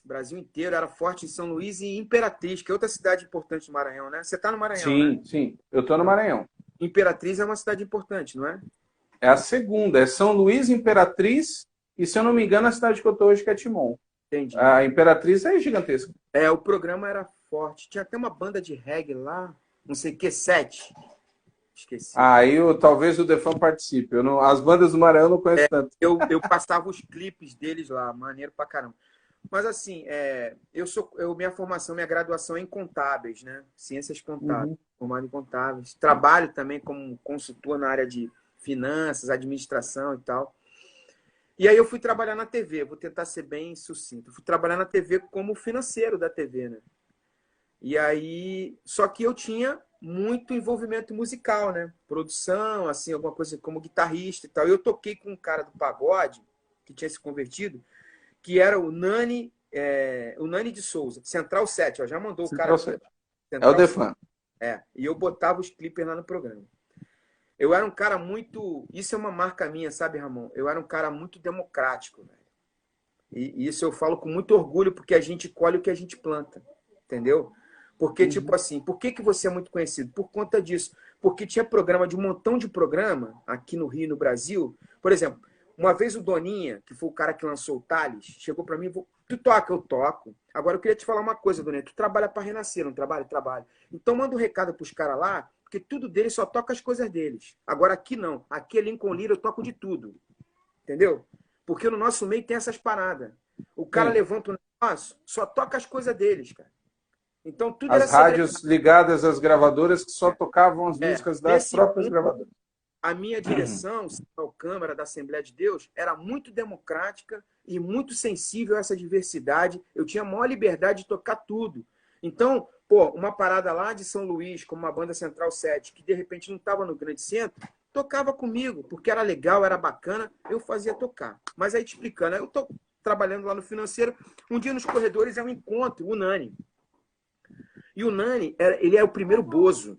Brasil inteiro, era forte em São Luís e Imperatriz, que é outra cidade importante do Maranhão, né? Você está no Maranhão, sim, né? Sim. Eu estou no Maranhão. Imperatriz é uma cidade importante, não é? É a segunda, é São Luís, Imperatriz, e se eu não me engano, a cidade que eu estou hoje que é Timon. Entendi. A Imperatriz é gigantesca. O programa era forte. Tinha até uma banda de reggae lá, não sei o que, 7. Esqueci. Aí talvez o Defan participe. As bandas do Maranhão eu não conheço tanto. Eu passava os clipes deles lá, maneiro pra caramba. Mas assim, minha formação, minha graduação é em contábeis, né? Ciências contábeis, formado em contábeis. Trabalho também como consultor na área de finanças, administração e tal. E aí eu fui trabalhar na TV, vou tentar ser bem sucinto. Eu fui trabalhar na TV como financeiro da TV, né? E aí, só que eu tinha muito envolvimento musical, né? Produção, assim, alguma coisa como guitarrista e tal. Eu toquei com um cara do pagode, que tinha se convertido, que era o Nani de Souza, Central 7, ó, já mandou o cara. Central 7. É o Defan. E eu botava os clippers lá no programa. Eu era um cara muito... Isso é uma marca minha, sabe, Ramon? Eu era um cara muito democrático, velho. E isso eu falo com muito orgulho, porque a gente colhe o que a gente planta, entendeu? Porque, tipo assim, por que você é muito conhecido? Por conta disso. Porque tinha programa de um montão de programa aqui no Rio, no Brasil. Por exemplo, uma vez o Doninha, que foi o cara que lançou o Thales, chegou para mim e falou, tu toca? Eu toco. Agora eu queria te falar uma coisa, Doninha. Tu trabalha para Renascer, não trabalha? Trabalho. Então manda um recado pros caras lá, porque tudo deles só toca as coisas deles. Agora aqui não. Aqui é Lincoln Lira, eu toco de tudo. Entendeu? Porque no nosso meio tem essas paradas. O cara levanta o negócio, só toca as coisas deles, cara. Então tudo as rádios ligadas às gravadoras que só tocavam as músicas das próprias gravadoras. A minha direção, a Câmara da Assembleia de Deus, era muito democrática e muito sensível a essa diversidade. Eu tinha a maior liberdade de tocar tudo. Então, uma parada lá de São Luís, como uma banda Central 7, que de repente não estava no grande centro, tocava comigo, porque era legal, era bacana, eu fazia tocar. Mas aí te explicando, eu estou trabalhando lá no financeiro, um dia nos corredores é um encontro, o Nani. E o Nani, ele é o primeiro Bozo.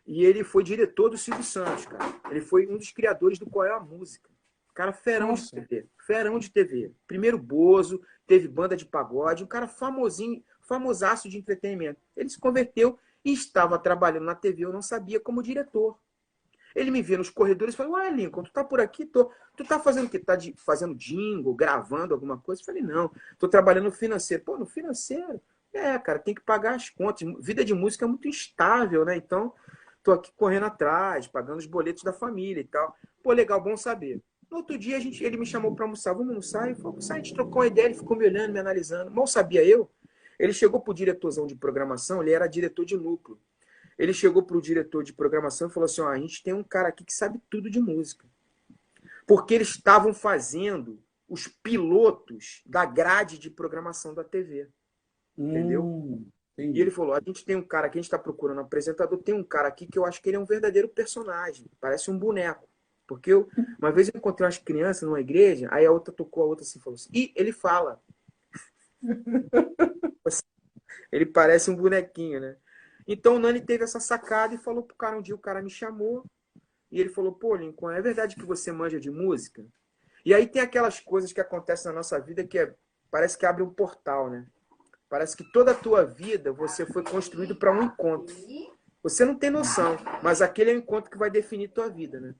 E ele foi diretor do Silvio Santos, cara. Ele foi um dos criadores do Qual é a Música. Cara, ferão de TV. Ferão de TV. Primeiro Bozo, teve banda de pagode, um cara famosinho, famosaço de entretenimento. Ele se converteu e estava trabalhando na TV, eu não sabia, como diretor. Ele me via nos corredores e falou, ué, Lincoln, tu tá por aqui? Tu tá fazendo o quê? Tá fazendo jingle, gravando alguma coisa? Eu falei, não, tô trabalhando no financeiro. Pô, no financeiro? Cara, tem que pagar as contas. Vida de música é muito instável, né? Então, tô aqui correndo atrás, pagando os boletos da família e tal. Pô, legal, bom saber. No outro dia, ele me chamou para almoçar. Vamos almoçar? A gente trocou uma ideia, ele ficou me olhando, me analisando. Mal sabia eu. Ele chegou pro diretorzão de programação, ele era diretor de núcleo. Ele chegou pro diretor de programação e falou assim, a gente tem um cara aqui que sabe tudo de música. Porque eles estavam fazendo os pilotos da grade de programação da TV. Entendeu? E ele falou, a gente tem um cara que a gente está procurando um apresentador, tem um cara aqui que eu acho que ele é um verdadeiro personagem, parece um boneco. Porque uma vez eu encontrei umas crianças numa igreja, aí a outra tocou a outra assim, falou assim, e ele fala. Ele parece um bonequinho, né? Então o Nani teve essa sacada e falou pro cara, um dia o cara me chamou, e ele falou, pô, Lincoln, é verdade que você manja de música? E aí tem aquelas coisas que acontecem na nossa vida que parece que abre um portal, né? Parece que toda a tua vida você foi construído para um encontro. Você não tem noção, mas aquele é o encontro que vai definir tua vida, né?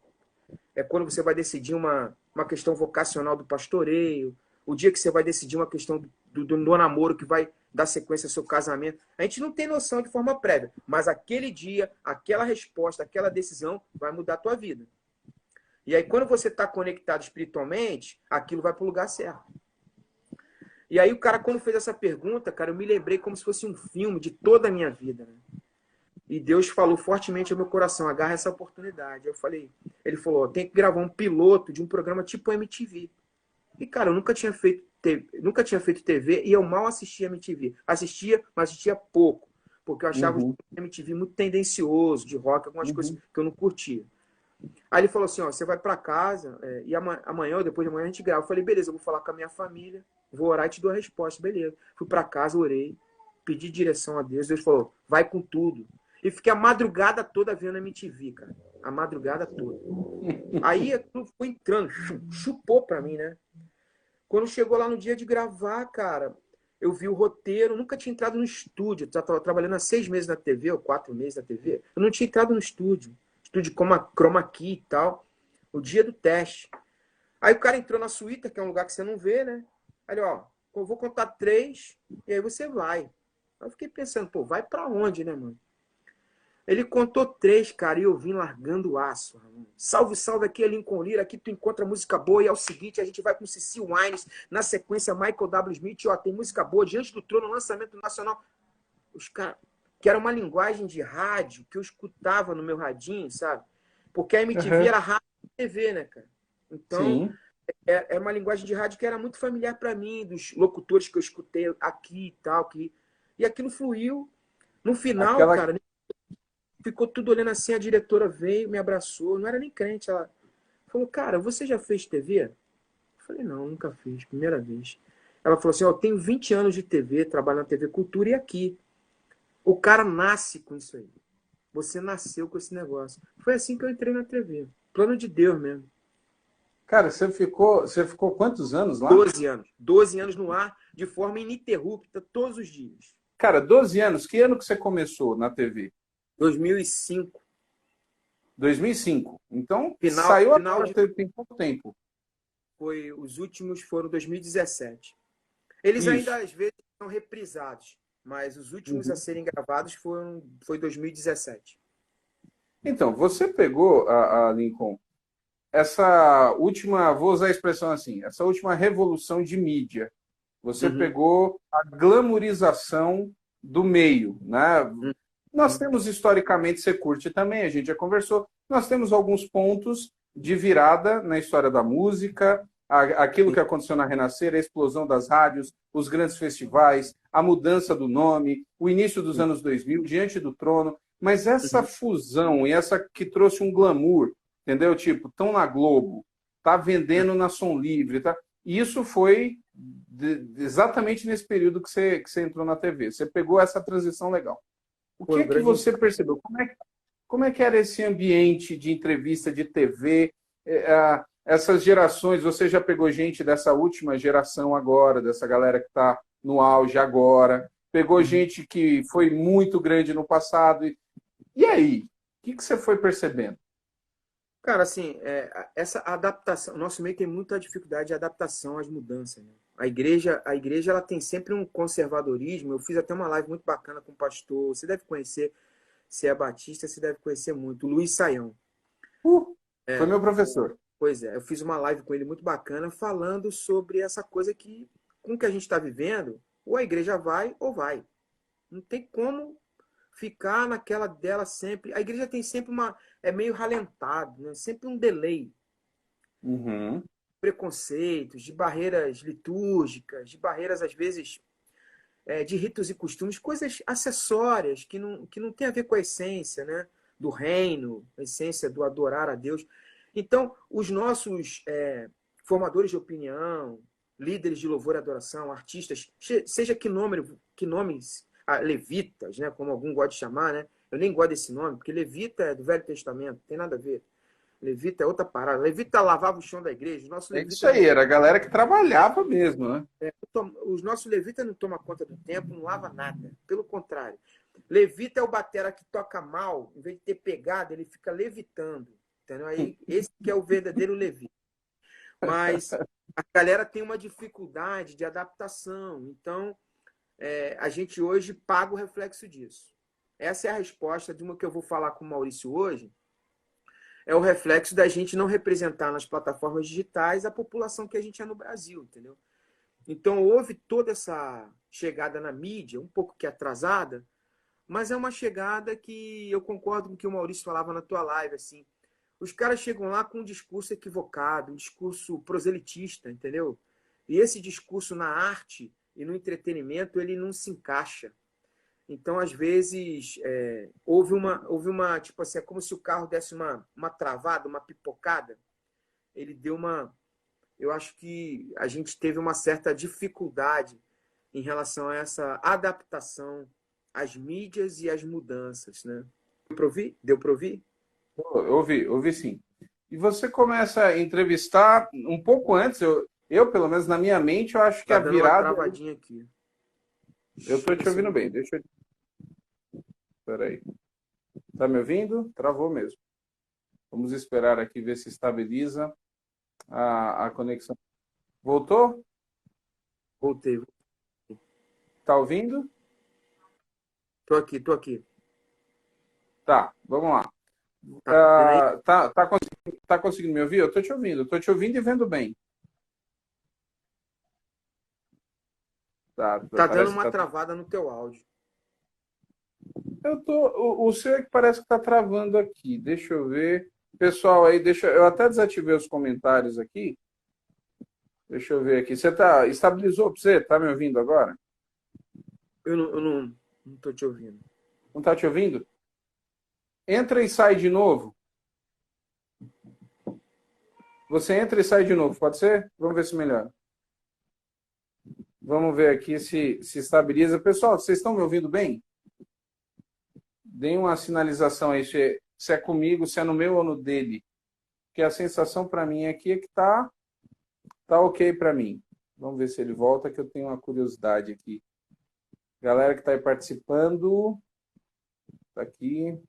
é quando você vai decidir uma questão vocacional do pastoreio, o dia que você vai decidir uma questão do namoro que vai dar sequência ao seu casamento. A gente não tem noção de forma prévia, mas aquele dia, aquela resposta, aquela decisão vai mudar a tua vida. E aí, quando você está conectado espiritualmente, aquilo vai para o lugar certo. E aí, o cara, quando fez essa pergunta, cara, eu me lembrei como se fosse um filme de toda a minha vida, né? E Deus falou fortemente ao meu coração, agarra essa oportunidade. Eu falei, ele falou, tem que gravar um piloto de um programa tipo MTV. E, cara, eu nunca tinha feito TV e eu mal assistia MTV. Assistia, mas assistia pouco. Porque eu achava o MTV muito tendencioso, de rock, algumas coisas que eu não curtia. Aí ele falou assim, ó, você vai para casa e amanhã ou depois de amanhã a gente grava. Eu falei, beleza, eu vou falar com a minha família, vou orar e te dou a resposta. Beleza. Fui para casa, orei, pedi direção a Deus. Deus falou, vai com tudo. E fiquei a madrugada toda vendo MTV, cara. A madrugada toda. Aí aquilo foi entrando, chupou pra mim, né? Quando chegou lá no dia de gravar, cara, eu vi o roteiro, nunca tinha entrado no estúdio. Eu estava trabalhando há 6 meses na TV, ou 4 meses na TV. Eu não tinha entrado no estúdio. Estúdio chroma key e tal. O dia do teste. Aí o cara entrou na suíte, que é um lugar que você não vê, né? Aí, ó, eu vou contar 3, e aí você vai. Aí eu fiquei pensando, pô, vai pra onde, né, mano? Ele contou 3, cara, e eu vim largando o aço. Ramon. Salve, salve, aqui é Lincoln Lira, aqui tu encontra música boa, e é o seguinte, a gente vai com Cecil Wines, na sequência Michael W. Smith, ó, tem música boa, Diante do Trono, lançamento nacional. Os caras, que era uma linguagem de rádio, que eu escutava no meu radinho, sabe? Porque a MTV era rádio e TV, né, cara? Então, é uma linguagem de rádio que era muito familiar para mim, dos locutores que eu escutei aqui e tal, e aquilo fluiu. No final, cara, ficou tudo olhando assim, a diretora veio, me abraçou, não era nem crente, ela falou, cara, você já fez TV? Eu falei, não, nunca fiz, primeira vez. Ela falou assim, ó, eu tenho 20 anos de TV, trabalho na TV Cultura e aqui. O cara nasce com isso aí. Você nasceu com esse negócio. Foi assim que eu entrei na TV. Plano de Deus mesmo. Cara, você ficou quantos anos lá? 12 anos. 12 anos no ar, de forma ininterrupta, todos os dias. Cara, 12 anos. Que ano que você começou na TV? 2005. 2005. Então, Final saiu agora, tem pouco tempo. Os últimos foram 2017. Eles ainda, às vezes, são reprisados. Mas os últimos a serem gravados foi 2017. Então, você pegou, a Lincoln, essa última, vou usar a expressão assim, essa última revolução de mídia. Você pegou a glamorização do meio, né? Nós temos, historicamente, você curte também, a gente já conversou, nós temos alguns pontos de virada na história da música, aquilo que aconteceu na Renascer, a explosão das rádios, os grandes festivais, a mudança do nome, o início dos anos 2000, Diante do Trono, mas essa fusão e essa que trouxe um glamour, entendeu? Tipo, tão na Globo, tá vendendo na Som Livre, tá? E isso foi exatamente nesse período que você entrou na TV. Você pegou essa transição legal. O que é que você percebeu? Como é que era esse ambiente de entrevista de TV? Essas gerações, você já pegou gente dessa última geração agora, dessa galera que está no auge agora, pegou gente que foi muito grande no passado. E aí? O que você foi percebendo? Cara, assim, essa adaptação, o nosso meio tem muita dificuldade de adaptação às mudanças, né? A igreja ela tem sempre um conservadorismo. Eu fiz até uma live muito bacana com o pastor, você deve conhecer, se é batista, você deve conhecer muito, o Luiz Saião. Foi meu professor. Pois é, eu fiz uma live com ele muito bacana falando sobre essa coisa que, com o que a gente está vivendo, ou a igreja vai ou vai. Não tem como ficar naquela dela sempre. A igreja tem sempre é meio ralentado, né? Sempre um delay. Preconceitos, de barreiras litúrgicas, de barreiras, às vezes, de ritos e costumes, coisas acessórias que não tem a ver com a essência, né? Do reino, a essência do adorar a Deus. Então, os nossos formadores de opinião, líderes de louvor e adoração, artistas, seja que nomes, levitas, né, como algum gosta de chamar, né? Eu nem gosto desse nome, porque levita é do Velho Testamento, não tem nada a ver. Levita é outra parada. Levita lavava o chão da igreja. Nosso levita isso aí, era a galera que trabalhava mesmo, né? Os nossos levitas não tomam conta do tempo, não lava nada. Pelo contrário. Levita é o batera que toca mal, em vez de ter pegada, ele fica levitando. entendeu? Aí, esse que é o verdadeiro Levi. Mas a galera tem uma dificuldade de adaptação. Então, a gente hoje paga o reflexo disso. Essa é a resposta de uma que eu vou falar com o Maurício hoje. É o reflexo da gente não representar nas plataformas digitais a população que a gente é no Brasil, entendeu? Então, houve toda essa chegada na mídia, um pouco que atrasada, mas é uma chegada que eu concordo com o que o Maurício falava na tua live, assim. Os caras chegam lá com um discurso equivocado, um discurso proselitista, entendeu? E esse discurso na arte e no entretenimento, ele não se encaixa. Então, às vezes, houve uma, tipo assim, é como se o carro desse uma travada, uma pipocada. Ele deu uma... Eu acho que a gente teve uma certa dificuldade em relação a essa adaptação às mídias e às mudanças, né? Deu para ouvir? Deu para ouvir? Ouvi sim. E você começa a entrevistar um pouco antes, pelo menos na minha mente, eu acho que Tá a dando uma virada. travadinha aqui. Eu tô te ouvindo bem, deixa eu. Peraí. Tá me ouvindo? Travou mesmo. Vamos esperar aqui ver se estabiliza a conexão. Voltou? Voltei. Tá ouvindo? Tô aqui, tô aqui. Tá, vamos lá. Tá me vendo aí? Tá conseguindo me ouvir? Eu tô te ouvindo. Eu tô te ouvindo e vendo bem. Tá, Tá dando parece que uma tá. travada no teu áudio. O seu é que parece que tá travando aqui. Deixa eu ver. Pessoal aí, eu até desativei os comentários aqui. Deixa eu ver aqui. Estabilizou para você? Tá me ouvindo agora? Eu não tô te ouvindo. Não tá te ouvindo? Entra e sai de novo. Você entra e sai de novo, pode ser? Vamos ver se melhora. Vamos ver aqui se estabiliza. Pessoal, vocês estão me ouvindo bem? Deem uma sinalização aí se é comigo, se é no meu ou no dele. Porque a sensação para mim aqui é que tá ok para mim. Vamos ver se ele volta, que eu tenho uma curiosidade aqui. Galera que está aí participando, tá aqui.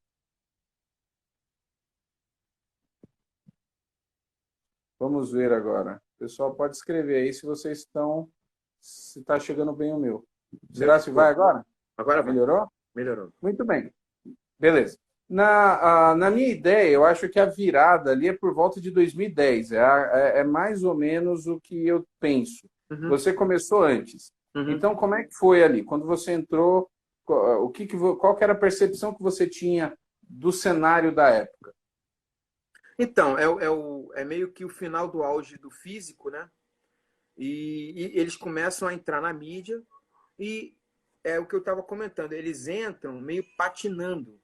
Vamos ver agora. O pessoal pode escrever aí se está chegando bem o meu. Será que vai agora? Agora vai. Melhorou? Melhorou. Muito bem. Beleza. Na minha ideia, eu acho que a virada ali é por volta de 2010. É mais ou menos o que eu penso. Uhum, Você começou antes. uhum. Então, como é que foi ali? Quando você entrou, qual que era a percepção que você tinha do cenário da época? Então, é meio que o final do auge do físico, né? E eles começam a entrar na mídia e é o que eu estava comentando, eles entram meio patinando.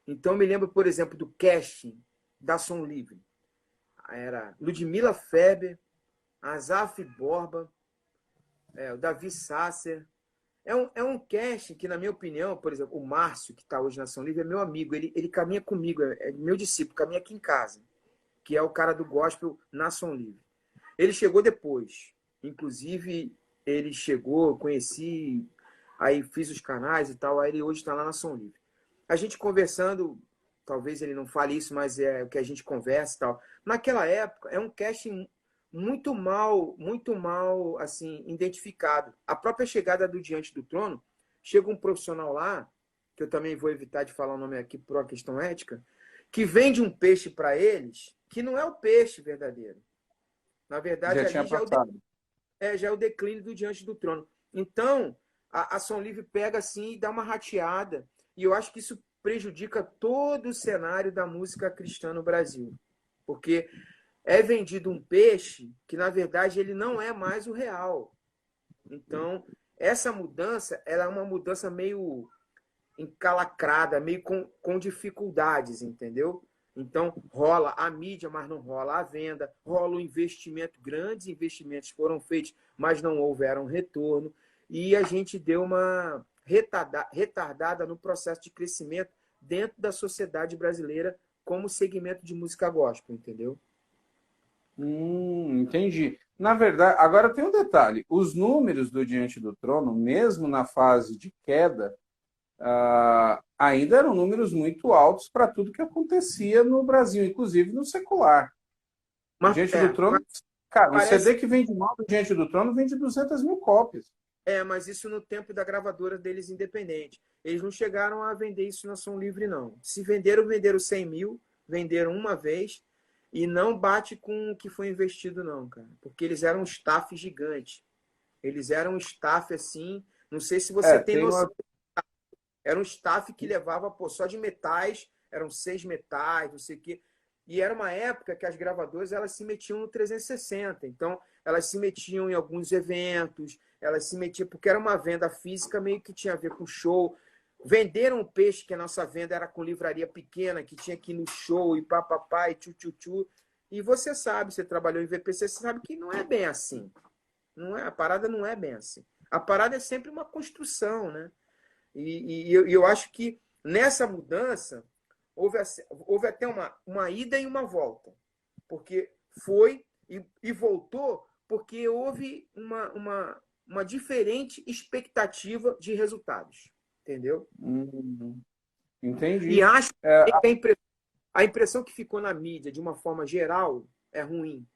Então, eu me lembro, por exemplo, do casting da Som Livre. Era Ludmila Feber, Azaf Borba, o Davi Sasser. É um casting que, na minha opinião, por exemplo, o Márcio, que está hoje na Som Livre, é meu amigo, ele caminha comigo, é meu discípulo, caminha aqui em casa, que é o cara do gospel na Som Livre. Ele chegou depois. Inclusive, ele chegou, eu conheci, aí fiz os canais e tal, aí ele hoje está lá na Som Livre. A gente conversando, talvez ele não fale isso, mas é o que a gente conversa e tal. Naquela época, é um casting muito mal assim, identificado. A própria chegada do Diante do Trono, chega um profissional lá, que eu também vou evitar de falar o nome aqui por uma questão ética, que vende um peixe para eles, que não é o peixe verdadeiro. Na verdade, Já tinha ali passado. já é o declínio do Diante do Trono. Então, a Som Livre pega assim e dá uma rateada. E eu acho que isso prejudica todo o cenário da música cristã no Brasil. Porque é vendido um peixe que, na verdade, ele não é mais o real. Então, essa mudança, ela é uma mudança meio encalacrada, meio com dificuldades, entendeu? Então, rola a mídia, mas não rola a venda, rola o investimento, grandes investimentos foram feitos, mas não houveram retorno, e a gente deu uma retardada no processo de crescimento dentro da sociedade brasileira como segmento de música gospel, entendeu? Entendi. Na verdade, agora tem um detalhe. Os números do Diante do Trono, mesmo na fase de queda, ainda eram números muito altos para tudo que acontecia no Brasil, inclusive no secular. O Mas, Diante do mas Trono, cara, o parece. CD que vende mal do Diante do Trono vende 200 mil cópias. Mas isso no tempo da gravadora deles independente. Eles não chegaram a vender isso na Som Livre, não. Se venderam, venderam 100 mil, venderam uma vez, e não bate com o que foi investido, não, cara. Porque eles eram um staff gigante. Eles eram um staff assim. Não sei se você tem Tem noção. uma. Era um staff que levava, pô, só de metais, eram 6 metais, não sei o quê. E era uma época que as gravadoras elas se metiam no 360. Então, elas se metiam em alguns eventos, elas se metiam, porque era uma venda física meio que tinha a ver com show. Venderam o peixe, que a nossa venda era com livraria pequena, que tinha que ir no show e papapá e tchu-tchu-tchu. E você sabe, você trabalhou em VPC, você sabe que não é bem assim. Não é, a parada não é bem assim. A parada é sempre uma construção, né? E eu acho que nessa mudança houve até uma ida e uma volta. Porque foi e voltou porque houve uma diferente expectativa de resultados. Entendeu? E Entendi. acho É, que a impressão que ficou na mídia, de uma forma geral, é ruim.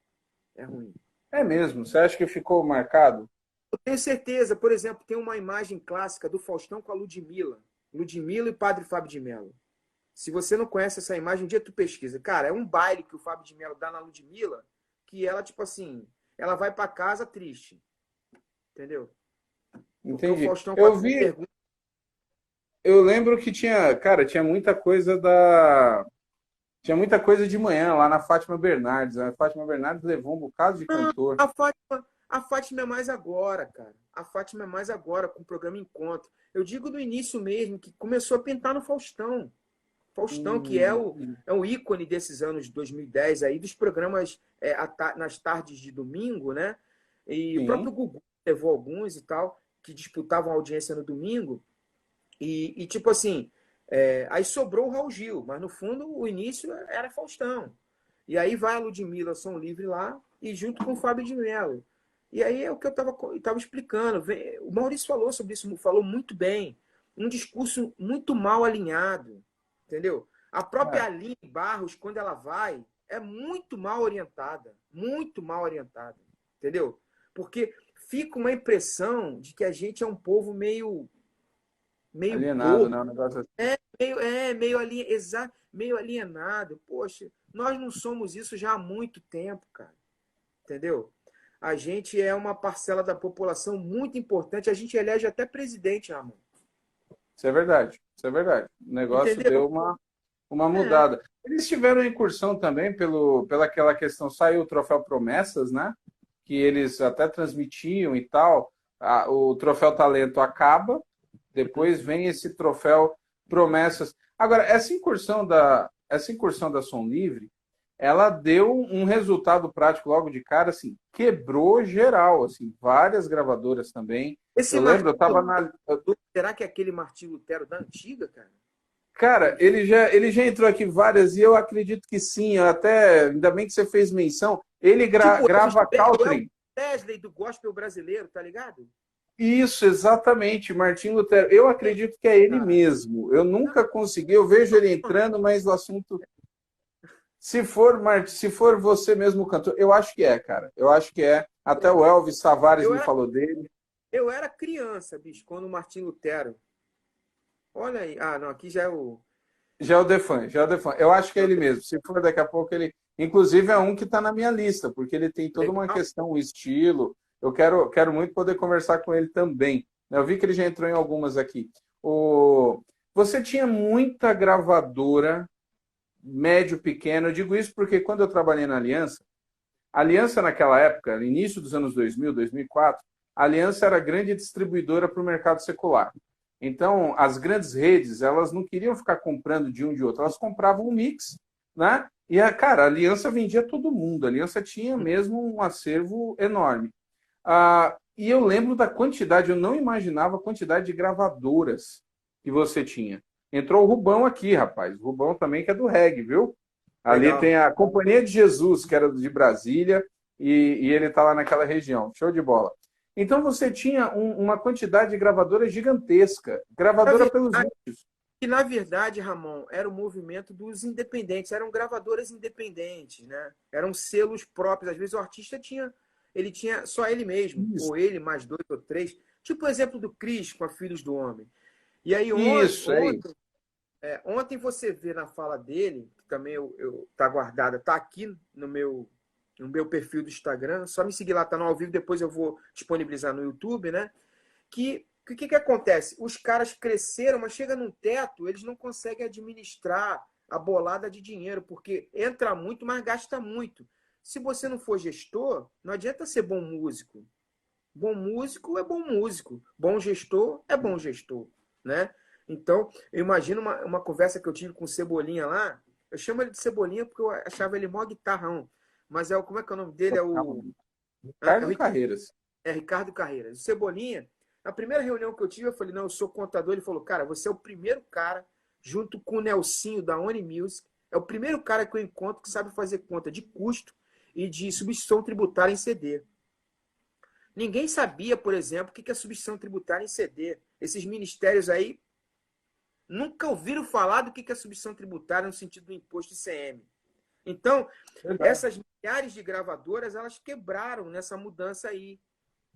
É ruim. é mesmo. Você acha que ficou marcado? Eu tenho certeza, por exemplo, tem uma imagem clássica do Faustão com a Ludmilla. Ludmilla e Padre Fábio de Mello. Se você não conhece essa imagem, um dia tu pesquisa. Cara, é um baile que o Fábio de Mello dá na Ludmilla, que ela, tipo assim, ela vai para casa triste. Entendeu? Porque o Entendi. Faustão Eu faz vi, pergunta. eu lembro que tinha, cara, tinha muita coisa da. Tinha muita coisa de manhã lá na Fátima Bernardes. A Fátima Bernardes levou um bocado de Não, cantor. a Fátima é mais agora, cara. A Fátima é mais agora, com o programa Encontro. Eu digo do início mesmo, que começou a pintar no Faustão. Faustão, que é Hum, o ícone desses anos de 2010 aí, dos programas nas tardes de domingo, né? E o próprio sim, Gugu levou alguns e tal, que disputavam audiência no domingo. E tipo assim, aí sobrou o Raul Gil, mas no fundo o início era Faustão. E aí vai a Ludmilla Som Livre lá, e junto com o Fábio de Mello. E aí é o que eu estava explicando. O Maurício falou sobre isso, falou muito bem. Um discurso muito mal alinhado, entendeu? A própria é, Aline Barros, quando ela vai, é muito mal orientada, entendeu? Porque fica uma impressão de que a gente é um povo meio alienado, né? bobo, Um negócio assim. meio alienado. Poxa, nós não somos isso já há muito tempo, cara. Entendeu? A gente é uma parcela da população muito importante. A gente elege até presidente, Ramon. Isso é verdade. Isso é verdade. O negócio Entendeu? deu uma É. mudada. Eles tiveram incursão também pela aquela questão, saiu o troféu Promessas, né? Que eles até transmitiam e tal. O troféu Talento acaba, depois vem esse troféu Promessas. Agora, essa incursão da Som Livre, ela deu um resultado prático logo de cara, assim, quebrou geral, assim, várias gravadoras também. Esse Eu lembro, eu Martinho estava na. Lutero, será que é aquele Martinho Lutero da antiga, cara? Cara, Ele fez ele já entrou aqui várias e eu acredito que sim. Até, ainda bem que você fez menção. Ele tipo grava o Elvis country. Presley do gospel brasileiro, tá ligado? Isso, exatamente, Martim Lutero. Eu É, acredito que é ele cara. mesmo. Eu Não, nunca consegui, eu vejo ele entrando, mas o assunto. Se for você mesmo cantor, eu acho que é, cara. Eu acho que é. Até o Elvis Tavares eu me era, falou dele. eu era criança, bicho, quando o Martinho Lutero. Olha aí. Ah, não, aqui já é o. Já é o Defan, já é o Defan. Eu acho que é ele mesmo. Se for daqui a pouco, ele. Inclusive, é um que está na minha lista, porque ele tem toda uma Legal. questão, um estilo. Eu quero muito poder conversar com ele também. Eu vi que ele já entrou em algumas aqui. Você tinha muita gravadora, médio, pequeno. Eu digo isso porque quando eu trabalhei na Aliança, a Aliança naquela época, no início dos anos 2000, 2004, a Aliança era grande distribuidora para o mercado secular. Então, as grandes redes, elas não queriam ficar comprando de um de outro, elas compravam um mix, né? E, cara, a Aliança vendia todo mundo, a Aliança tinha mesmo um acervo enorme. E eu lembro da quantidade, eu não imaginava a quantidade de gravadoras que você tinha. Entrou o Rubão aqui, rapaz. O Rubão também que é do reggae, viu? Ali tem Legal. a Companhia de Jesus, que era de Brasília, e ele está lá naquela região. Show de bola. Então você tinha uma quantidade de gravadora gigantesca, gravadora pelos vídeos. E, na verdade, Ramon, era o movimento dos independentes, eram gravadoras independentes, né? Eram selos próprios. Às vezes o artista ele tinha só ele mesmo, Isso, ou ele mais dois ou três. Tipo o exemplo do Cris com a Filhos do Homem. E aí isso, é isso. ontem você vê na fala dele, que também tá guardada, tá aqui no meu perfil do Instagram, só me seguir lá, tá no ao vivo, depois eu vou disponibilizar no YouTube, né? Que o que acontece? Os caras cresceram, mas chega num teto, eles não conseguem administrar a bolada de dinheiro, porque entra muito, mas gasta muito. Se você não for gestor, não adianta ser bom músico. Bom músico é bom músico. Bom gestor é bom gestor, né? Então, eu imagino uma conversa que eu tive com o Cebolinha lá. Eu chamo ele de Cebolinha porque eu achava ele mó guitarrão. Mas como é que é o nome dele? É o Ricardo Carreiras. Ricardo Carreiras. O Cebolinha, na primeira reunião que eu tive, eu falei, não, eu sou contador. Ele falou, cara, você é o primeiro cara, junto com o Nelsinho da Oni Music, é o primeiro cara que eu encontro que sabe fazer conta de custo e de substituição tributária em CD. Ninguém sabia, por exemplo, o que é substituição tributária em CD. Esses ministérios aí nunca ouviram falar do que é substituição tributária no sentido do imposto ICM. Então, essas milhares de gravadoras, elas quebraram nessa mudança aí.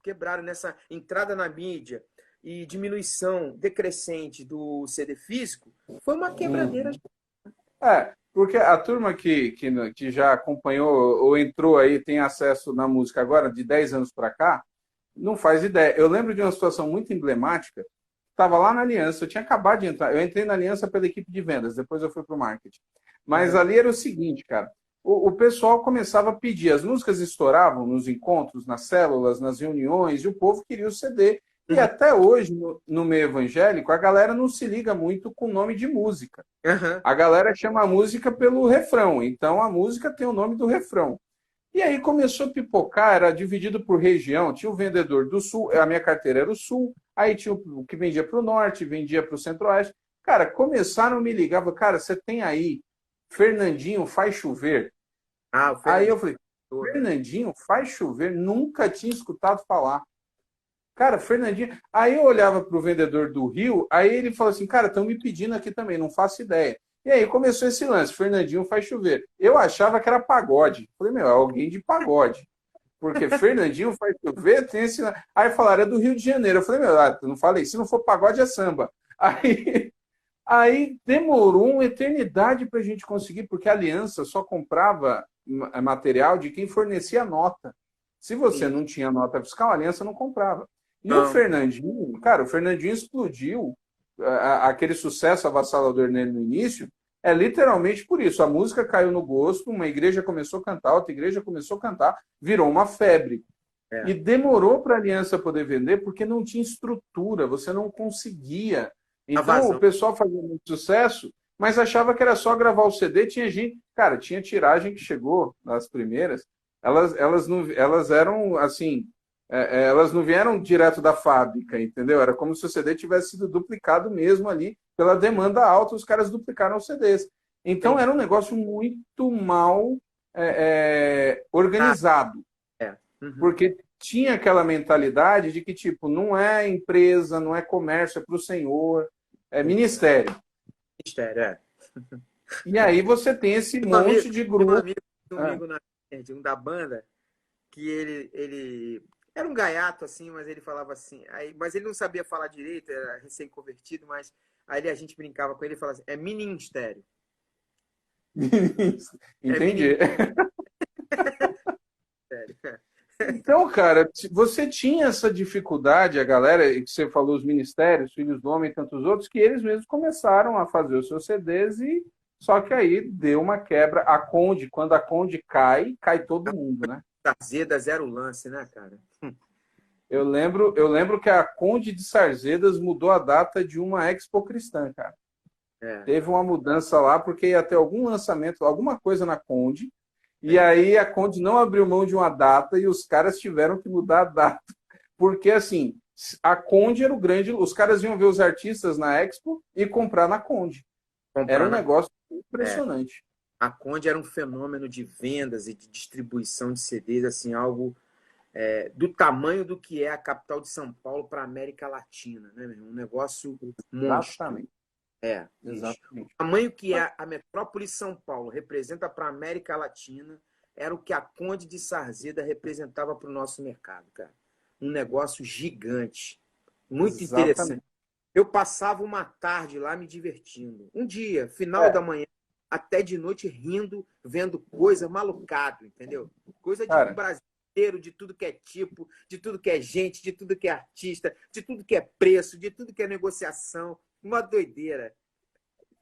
Quebraram nessa entrada na mídia e diminuição decrescente do CD físico. Foi uma quebradeira. Porque a turma que já acompanhou ou entrou aí, tem acesso na música agora, de 10 anos para cá, não faz ideia. Eu lembro de uma situação muito emblemática. Estava lá na Aliança, eu tinha acabado de entrar. Eu entrei na Aliança pela equipe de vendas, depois eu fui para o marketing. Mas ali era o seguinte, cara. O pessoal começava a pedir, as músicas estouravam nos encontros, nas células, nas reuniões, e o povo queria o CD. E até hoje, no meio evangélico, a galera não se liga muito com o nome de música. A galera chama a música pelo refrão, então a música tem o nome do refrão. E aí começou a pipocar, era dividido por região, tinha o vendedor do sul, a minha carteira era o sul, aí tinha o que vendia para o norte, vendia para o centro-oeste. Cara, começaram a me ligar, cara, você tem aí Fernandinho Faz Chover? Aí eu falei, Fernandinho Faz Chover? Nunca tinha escutado falar. Cara, Fernandinho... Aí eu olhava para o vendedor do Rio, aí ele falou assim, cara, estão me pedindo aqui também, não faço ideia. E aí começou esse lance, Fernandinho Faz Chover. Eu achava que era pagode. Falei, meu, é alguém de pagode. Porque Fernandinho Faz Chover tem esse... Aí falaram, é do Rio de Janeiro. Eu falei, meu, não falei, se não for pagode é samba. Aí demorou uma eternidade para a gente conseguir, porque a Aliança só comprava material de quem fornecia nota. Se você não tinha nota fiscal, a Aliança não comprava. E o Fernandinho, cara, o Fernandinho explodiu aquele sucesso avassalador nele no início, é literalmente por isso. A música caiu no gosto, uma igreja começou a cantar, outra igreja começou a cantar, virou uma febre. E demorou para a Aliança poder vender porque não tinha estrutura, você não conseguia. Então o pessoal fazia muito sucesso, mas achava que era só gravar o CD. Tinha gente, cara, tinha tiragem que chegou nas primeiras, elas eram assim, elas não vieram direto da fábrica, entendeu? Era como se o CD tivesse sido duplicado mesmo ali, pela demanda alta, os caras duplicaram os CDs. Então era um negócio muito mal organizado. Porque tinha aquela mentalidade de que, tipo, não é empresa, não é comércio, é para o senhor, é ministério. Ministério, E aí você tem esse monte de grupo. Um amigo um da banda, que ele era um gaiato, assim, mas ele falava assim, mas ele não sabia falar direito, era recém-convertido, mas aí a gente brincava com ele e falava assim, é ministério. Entendi. Então, cara, você tinha essa dificuldade, a galera, que você falou, os ministérios, Filhos do Homem e tantos outros, que eles mesmos começaram a fazer os seus CDs e só que aí deu uma quebra. A Conde, quando a Conde cai todo mundo, né? Sarzeda zero lance, né, cara? Eu lembro que a Conde de Sarzedas mudou a data de uma Expo Cristã, cara. Teve uma mudança lá, porque ia ter algum lançamento, alguma coisa na Conde, e aí a Conde não abriu mão de uma data e os caras tiveram que mudar a data. Porque, assim, a Conde era o grande... Os caras iam ver os artistas na Expo e comprar na Conde. Era um negócio impressionante. A Conde era um fenômeno de vendas e de distribuição de CDs, assim, algo do tamanho do que é a capital de São Paulo para a América Latina, né, meu irmão? Um negócio monstro. Exatamente. Isso. O Exatamente. tamanho que a metrópole São Paulo representa para a América Latina era o que a Conde de Sarzeda representava para o nosso mercado, cara. Um negócio gigante, muito interessante. Exatamente. Eu passava uma tarde lá me divertindo. Um dia, final da É, manhã, até de noite, rindo, vendo coisa malucado, entendeu? Coisa de cara, brasileiro, de tudo que é tipo, de tudo que é gente, de tudo que é artista, de tudo que é preço, de tudo que é negociação. Uma doideira.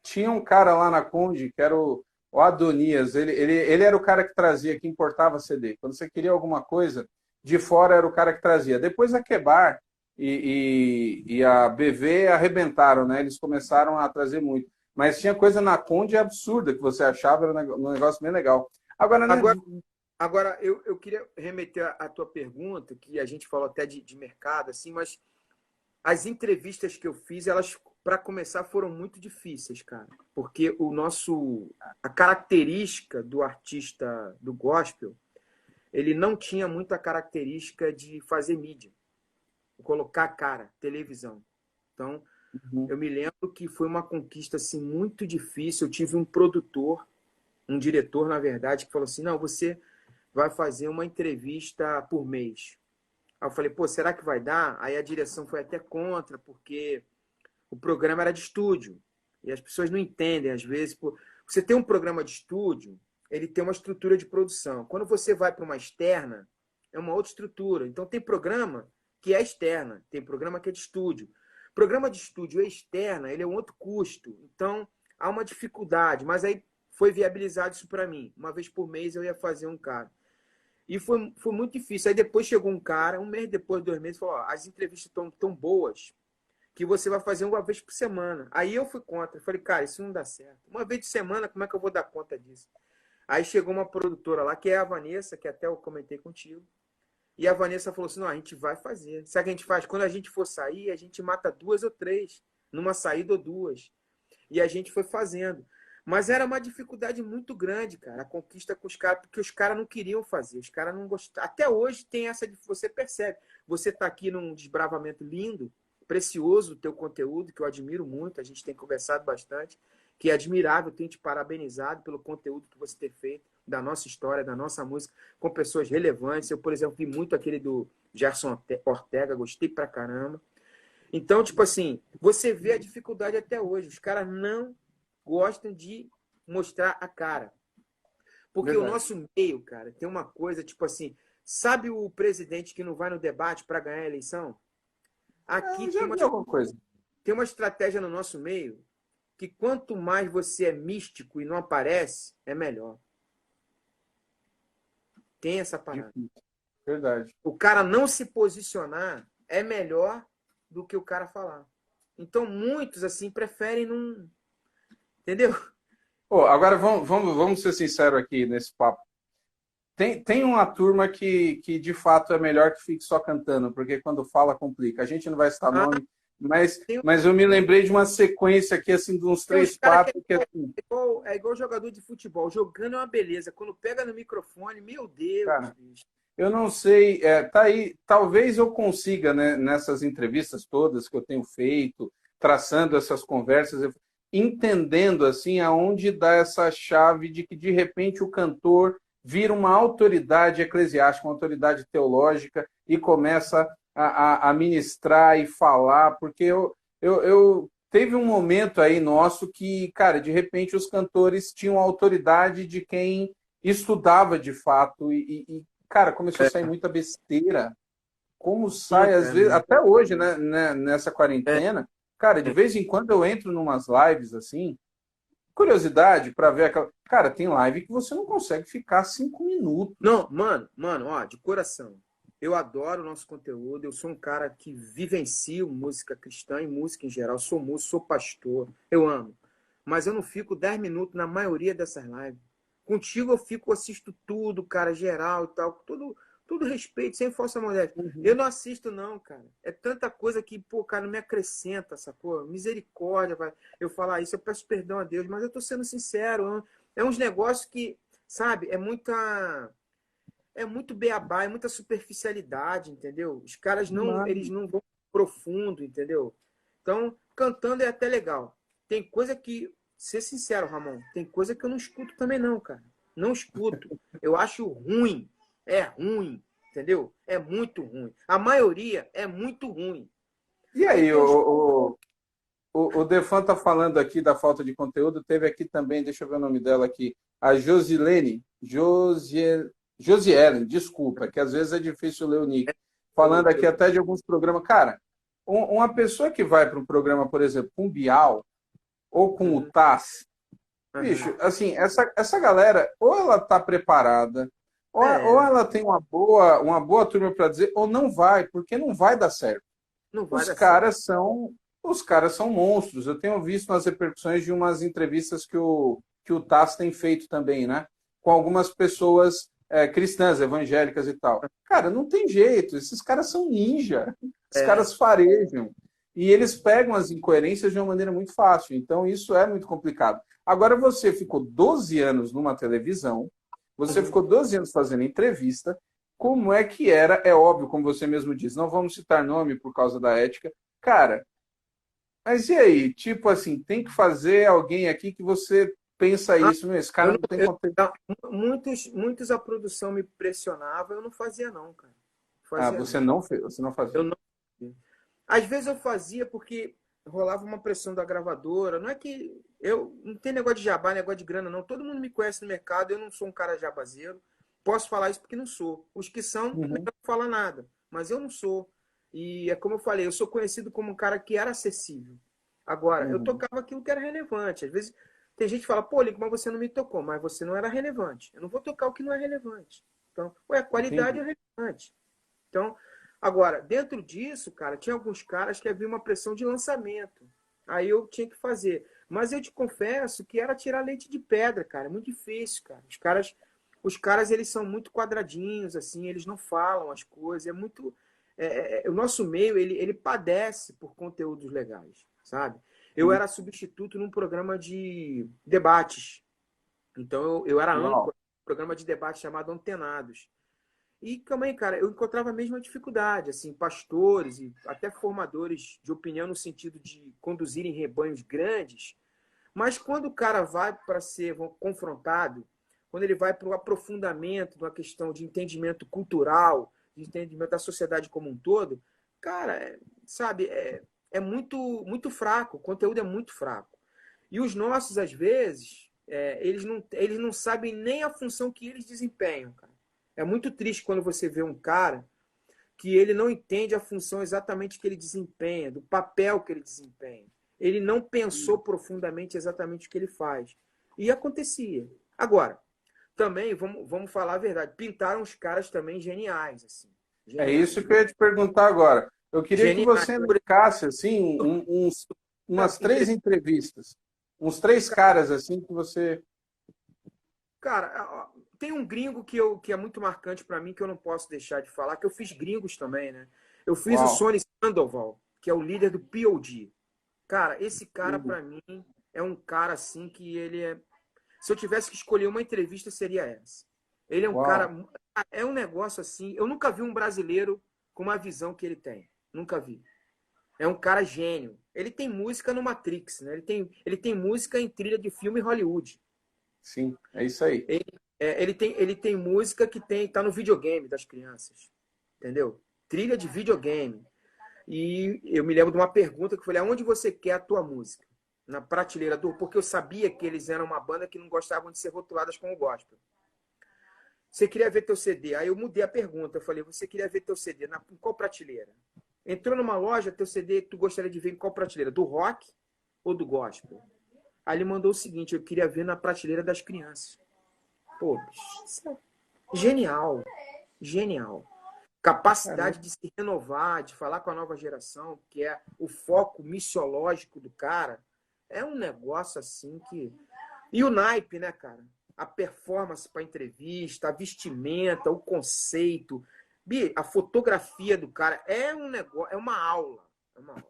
tinha um cara lá na Conde que era o Adonias. Ele era o cara que trazia, que importava CD. Quando você queria alguma coisa, de fora era o cara que trazia. Depois a Quebar e a BV arrebentaram, né? Eles começaram a trazer muito. Mas tinha coisa na Conde absurda que você achava, era um negócio bem legal. Agora, né? Agora, agora eu queria remeter à tua pergunta, que a gente falou até de mercado, assim, mas as entrevistas que eu fiz, elas, para começar, foram muito difíceis, cara. Porque a característica do artista do gospel, ele não tinha muita característica de fazer mídia, colocar cara, televisão. Então, Uhum. eu me lembro que foi uma conquista assim muito difícil. Eu tive um produtor, um diretor, na verdade, que falou assim: "Não, você vai fazer uma entrevista por mês". Aí eu falei: "Pô, será que vai dar?". Aí a direção foi até contra, porque o programa era de estúdio. E as pessoas não entendem, às vezes. Você tem um programa de estúdio, ele tem uma estrutura de produção. Quando você vai para uma externa, é uma outra estrutura. Então, tem programa que é externa, tem programa que é de estúdio. Programa de estúdio externa, ele é um outro custo. Então, há uma dificuldade. Mas aí foi viabilizado isso para mim. Uma vez por mês eu ia fazer um cara. E foi muito difícil. Aí depois chegou um cara, um mês depois, 2 meses, falou: ó, as entrevistas estão tão boas que você vai fazer uma vez por semana. Aí eu fui contra. Eu falei: cara, isso não dá certo. Uma vez de semana, como é que eu vou dar conta disso? Aí chegou uma produtora lá, que é a Vanessa, que até eu comentei contigo. E a Vanessa falou assim: não, a gente vai fazer. Sabe o que a gente faz? Quando a gente for sair, a gente mata 2 ou 3, numa saída ou 2. E a gente foi fazendo. Mas era uma dificuldade muito grande, cara, a conquista com os caras, porque os caras não queriam fazer, os caras não gostavam. Até hoje tem essa, você percebe. Você está aqui num desbravamento lindo, precioso o teu conteúdo, que eu admiro muito, a gente tem conversado bastante, que é admirável, tenho te parabenizado pelo conteúdo que você tem feito, da nossa história, da nossa música, com pessoas relevantes. Eu, por exemplo, vi muito aquele do Gerson Ortega, gostei pra caramba. Então, tipo assim, você vê a dificuldade até hoje. Os caras não gostam de mostrar a cara. Porque o Verdade. nosso meio, cara, tem uma coisa, tipo assim, sabe o presidente que não vai no debate para ganhar a eleição? Aqui Eu já vi alguma coisa. tem uma estratégia no nosso meio que quanto mais você é místico e não aparece, é melhor. Tem essa parada. Difícil. Verdade. O cara não se posicionar é melhor do que o cara falar. Então, muitos, assim, preferem não. Entendeu? Pô, agora vamos ser sinceros aqui nesse papo. Tem uma turma que de fato é melhor que fique só cantando, porque quando fala complica. A gente não vai citar Ah, nome, mas, tem, mas eu me lembrei de uma sequência aqui, assim, de uns tem uns três, caras que quatro, que assim, é igual jogador de futebol. Jogando é uma beleza. Quando pega no microfone, meu Deus, cara, bicho. eu não sei, tá aí, talvez eu consiga, né, nessas entrevistas todas que eu tenho feito, traçando essas conversas, entendendo assim aonde dá essa chave de que de repente o cantor vira uma autoridade eclesiástica, uma autoridade teológica e começa a ministrar e falar, porque eu teve um momento aí nosso que, cara, de repente os cantores tinham a autoridade de quem estudava de fato cara, começou a sair muita besteira. Como Sim, sai, às vezes, cara. até hoje, né, nessa É, quarentena, cara, de é. vez em quando eu entro numas lives assim, curiosidade para ver aquela. Cara, tem live que você não consegue ficar 5 minutos. Não, mano, ó, de coração. Eu adoro o nosso conteúdo. Eu sou um cara que vivencio música cristã e música em geral. Sou músico, sou pastor. Eu amo. Mas eu não fico 10 minutos na maioria dessas lives. Contigo eu fico, assisto tudo, cara, geral e tal. Tudo respeito, sem falsa modéstia. Eu Uhum. não assisto, não, cara. É tanta coisa que, pô, cara, não me acrescenta, sacou? Misericórdia, vai. Eu falar isso, eu peço perdão a Deus, mas eu tô sendo sincero. É uns negócios que, sabe, é muita. é muito beabá, é muita superficialidade, entendeu? Os caras eles Mano. não vão profundo, entendeu? Então, cantando é até legal. Tem coisa que, ser sincero, Ramon, tem coisa que eu não escuto também não, cara. Não escuto. Eu acho ruim. É ruim, entendeu? É muito ruim. A maioria é muito ruim. E Aí aí, tem uns. o Defan tá falando aqui da falta de conteúdo. Teve aqui também, deixa eu ver o nome dela aqui, a Josielen, desculpa, que às vezes é difícil ler o nick. Falando aqui até de alguns programas. Cara, uma pessoa que vai para um programa, por exemplo, com o Bial ou com o Uhum, Tass, bicho, uhum. assim, essa galera, ou ela tá preparada, ou É, ela tem uma boa turma para dizer, ou não vai, porque não vai dar certo. não vai Os dar certo. caras são, os caras são monstros. Eu tenho visto nas repercussões de umas entrevistas que o Tass tem feito também, né? Com algumas pessoas cristãs, evangélicas e tal. Cara, não tem jeito. Esses caras são ninja. Os É, caras farejam. E eles pegam as incoerências de uma maneira muito fácil. Então, isso é muito complicado. Agora, você ficou 12 anos numa televisão, você uhum. ficou 12 anos fazendo entrevista, como é que era? É óbvio, como você mesmo diz, não vamos citar nome por causa da ética. Cara, mas e aí? Tipo assim, tem que fazer alguém aqui que você pensa Ah, isso, meu, esse eu cara não, não tem conteúdo. muitos a produção me pressionava, eu não fazia não, cara. Ah, Fazia você não. não fez, você não Eu fazia. não. Às vezes eu fazia porque rolava uma pressão da gravadora. Não é que eu não tem negócio de jabá, negócio de grana, não. Todo mundo me conhece no mercado, eu não sou um cara jabazeiro. Posso falar isso porque não sou. Os que são, melhor Uhum, não falar nada. Mas eu não sou. E é como eu falei, eu sou conhecido como um cara que era acessível. Agora, eu uhum, tocava aquilo que era relevante. Às vezes tem gente que fala, pô, Lico, mas você não me tocou, mas você não era relevante. Eu não vou tocar o que não é relevante. Então, a qualidade entendi. é relevante. Então, agora, dentro disso, cara, tinha alguns caras que havia uma pressão de lançamento. Aí eu tinha que fazer. Mas eu te confesso que era tirar leite de pedra, cara. É muito difícil, cara. Os caras eles são muito quadradinhos, assim, eles não falam as coisas. É muito. O nosso meio, ele padece por conteúdos legais, sabe? Eu Sim. era substituto num programa de debates. Então, eu era Uau. âncora, um programa de debate chamado Antenados. E também, cara, eu encontrava a mesma dificuldade, assim, pastores e até formadores de opinião no sentido de conduzirem rebanhos grandes, mas quando o cara vai para ser confrontado, quando ele vai para o aprofundamento de uma questão de entendimento cultural, de entendimento da sociedade como um todo, cara, sabe, é muito, muito fraco, o conteúdo é muito fraco. E os nossos, às vezes, eles não sabem nem a função que eles desempenham, cara. É muito triste quando você vê um cara que ele não entende a função exatamente que ele desempenha, do papel que ele desempenha. Ele não pensou profundamente exatamente o que ele faz. E acontecia. Agora, também, vamos falar a verdade, pintaram os caras também geniais, assim. É Geniais. isso que eu ia te perguntar agora. Eu queria que Geniais. você elencasse, assim, umas três entrevistas. Uns três caras, assim, que você... Cara, tem um gringo que é muito marcante para mim, que eu não posso deixar de falar, que eu fiz gringos também, né? Eu fiz o Uau. Sonny Sandoval, que é o líder do POD. Cara, esse cara, Uhum. para mim, é um cara assim que ele é. Se eu tivesse que escolher uma entrevista, seria essa. Ele é um cara. Uau. É um negócio assim. Eu nunca vi um brasileiro com uma visão que ele tem. Nunca vi. É um cara gênio. Ele tem música no Matrix, né? Ele tem música em trilha de filme Hollywood. Sim, é isso aí. Ele tem música que tá no videogame das crianças. Entendeu? Trilha de videogame. E eu me lembro de uma pergunta que eu falei: aonde você quer a tua música? Na prateleira do. Porque eu sabia que eles eram uma banda que não gostavam de ser rotuladas como gospel. Você queria ver teu CD? Aí eu mudei a pergunta. Eu falei: você queria ver teu CD em qual prateleira? Entrou numa loja, teu CD, tu gostaria de ver em qual prateleira? Do rock ou do gospel? Aí ele mandou o seguinte: eu queria ver na prateleira das crianças. Pô, isso é genial. Genial. Capacidade Caramba. de se renovar, de falar com a nova geração, que é o foco missiológico do cara, é um negócio assim que. E o naipe, né, cara? A performance para entrevista, a vestimenta, o conceito, a fotografia do cara é um negócio, é uma aula. É uma aula.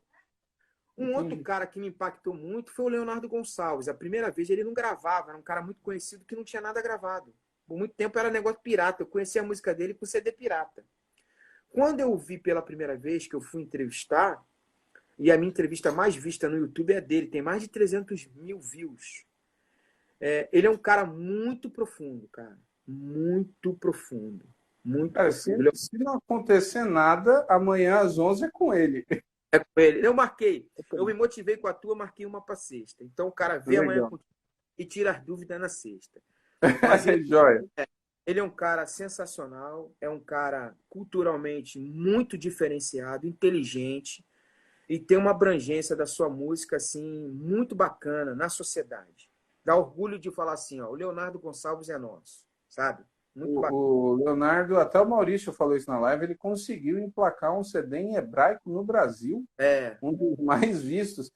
Um outro Entendi. cara que me impactou muito foi o Leonardo Gonçalves. A primeira vez ele não gravava, era um cara muito conhecido que não tinha nada gravado. Por muito tempo era negócio pirata. Eu conheci a música dele por CD pirata. Quando eu o vi pela primeira vez, que eu fui entrevistar, e a minha entrevista mais vista no YouTube é dele, tem mais de 300 mil views. Ele é um cara muito profundo, cara. Muito profundo. Muito Cara, profundo. se não acontecer nada, amanhã às 11 é com ele. É com ele. Eu me motivei com a tua, marquei uma para sexta. Então o cara vê amanhã Legal. contigo e tira as dúvidas na sexta. Mas Joia. ele é um cara sensacional, é um cara culturalmente muito diferenciado, inteligente e tem uma abrangência da sua música assim muito bacana na sociedade. Dá orgulho de falar assim, ó, o Leonardo Gonçalves é nosso, sabe? Muito bacana. O Leonardo, até o Maurício falou isso na live, ele conseguiu emplacar um CD em hebraico no Brasil, É, um dos mais vistos.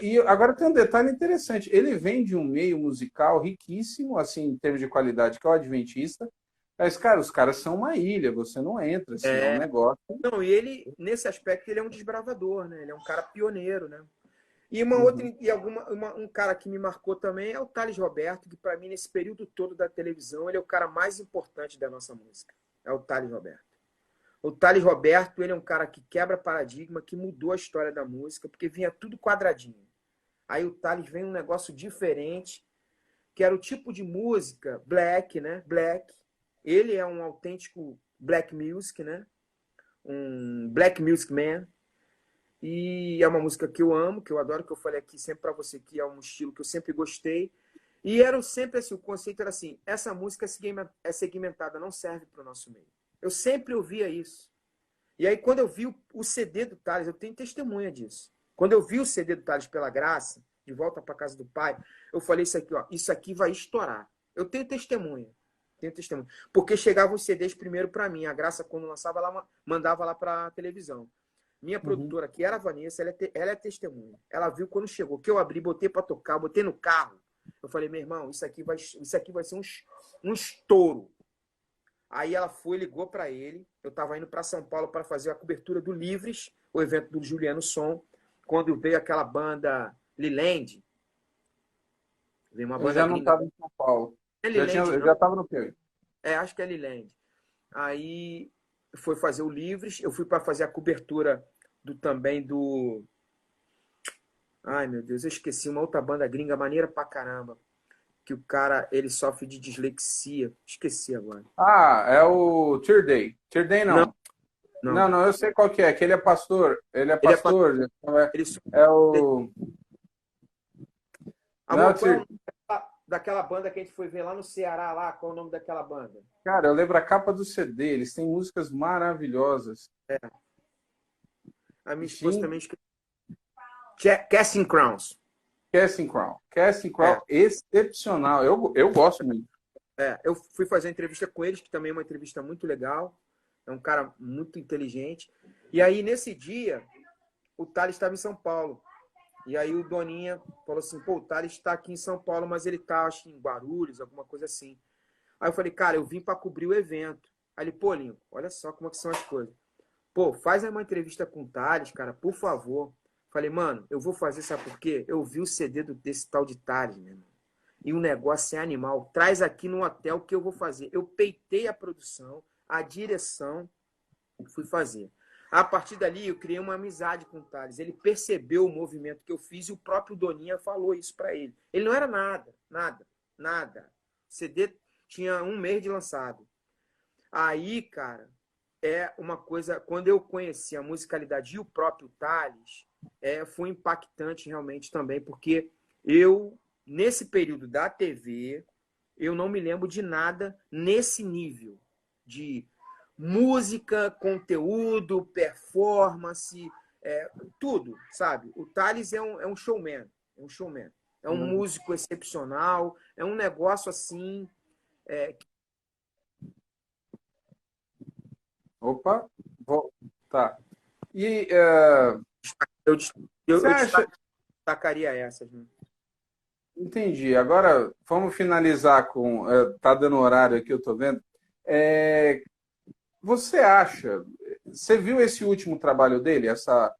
E agora tem um detalhe interessante, ele vem de um meio musical riquíssimo, assim, em termos de qualidade, que é o Adventista, mas, cara, os caras são uma ilha, você não entra, assim, é um negócio. não, e ele, nesse aspecto, ele é um desbravador, né? Ele é um cara pioneiro, né? E uma outra, Uhum. um cara que me marcou também é o Thales Roberto, que para mim, nesse período todo da televisão, ele é o cara mais importante da nossa música. É o Thales Roberto. O Thales Roberto, ele é um cara que quebra paradigma, que mudou a história da música, porque vinha tudo quadradinho. Aí o Thales vem um negócio diferente, que era o tipo de música black, né? Black. Ele é um autêntico black music, né? Um black music man. E é uma música que eu amo, que eu adoro, que eu falei aqui sempre para você, que é um estilo que eu sempre gostei. E era sempre assim, o conceito era assim, essa música é segmentada, não serve para o nosso meio. Eu sempre ouvia isso. E aí, quando eu vi o CD do Thales, eu tenho testemunha disso. Quando eu vi o CD do Thales pela graça, de volta para casa do pai, eu falei isso aqui, ó, isso aqui vai estourar. Eu tenho testemunha. Tenho testemunha. Porque chegavam os CDs primeiro para mim. A Graça, quando lançava, ela mandava lá para a televisão. Minha Uhum. produtora, que era a Vanessa, ela é testemunha. Ela viu quando chegou, que eu abri, botei para tocar, botei no carro. Eu falei, meu irmão, isso aqui vai ser um estouro. Aí ela foi, ligou para ele. Eu estava indo para São Paulo para fazer a cobertura do Livres, o evento do Juliano Som, quando veio aquela banda Liland. Veio uma Eu banda já não gringa. estava em São Paulo. É Eu Liland, já não? estava no Piauí. Acho que é Liland. Aí foi fazer o Livres. Eu fui para fazer a cobertura também do. Ai, meu Deus, eu esqueci uma outra banda gringa, maneira pra caramba. Que o cara, ele sofre de dislexia. Esqueci agora. Ah, é o Tear Day. Tear Day Não, não. Não, não. não, eu sei qual que é, que ele é pastor. Ele é Ele é pastor. ele sofre. É o. Não é o Amor, qual é o Tear... nome daquela banda que a gente foi ver lá no Ceará, lá? Qual é o nome daquela banda? Cara, eu lembro a capa do CD. Eles têm músicas maravilhosas. A minha esposa Gente, também esqueceu. Casting Crowns. Casting Crown. Casting É, Crown, excepcional. Eu gosto muito. eu fui fazer uma entrevista com eles, que também é uma entrevista muito legal. É um cara muito inteligente. E aí, nesse dia, o Thales estava em São Paulo. E aí o Doninha falou assim, pô, o Thales está aqui em São Paulo, mas ele tá, acho que em Guarulhos, alguma coisa assim. Aí eu falei, cara, eu vim para cobrir o evento. Aí ele, pô, Linho, olha só como é que são as coisas. Pô, faz aí uma entrevista com o Thales, cara, por favor. Falei, mano, eu vou fazer, sabe por quê? Eu vi o CD desse tal de Thales, meu irmão. E o negócio é animal. Traz aqui no hotel que eu vou fazer. Eu peitei a produção, a direção, fui fazer. A partir dali, eu criei uma amizade com o Thales. Ele percebeu o movimento que eu fiz e o próprio Doninha falou isso para ele. Ele não era nada, nada, nada. O CD tinha um mês de lançado. Aí, cara, é uma coisa. Quando eu conheci a musicalidade e o próprio Thales, foi impactante realmente também, porque nesse período da TV, eu não me lembro de nada nesse nível de música, conteúdo, performance, tudo, sabe? O Thales é um showman, é um showman. É um músico excepcional, é um negócio assim. Opa, tá. E Eu, você eu acha. destacaria essas, né? Entendi. Agora vamos finalizar com. Tá dando horário aqui, eu tô vendo. É, você acha. Você viu esse último trabalho dele, essa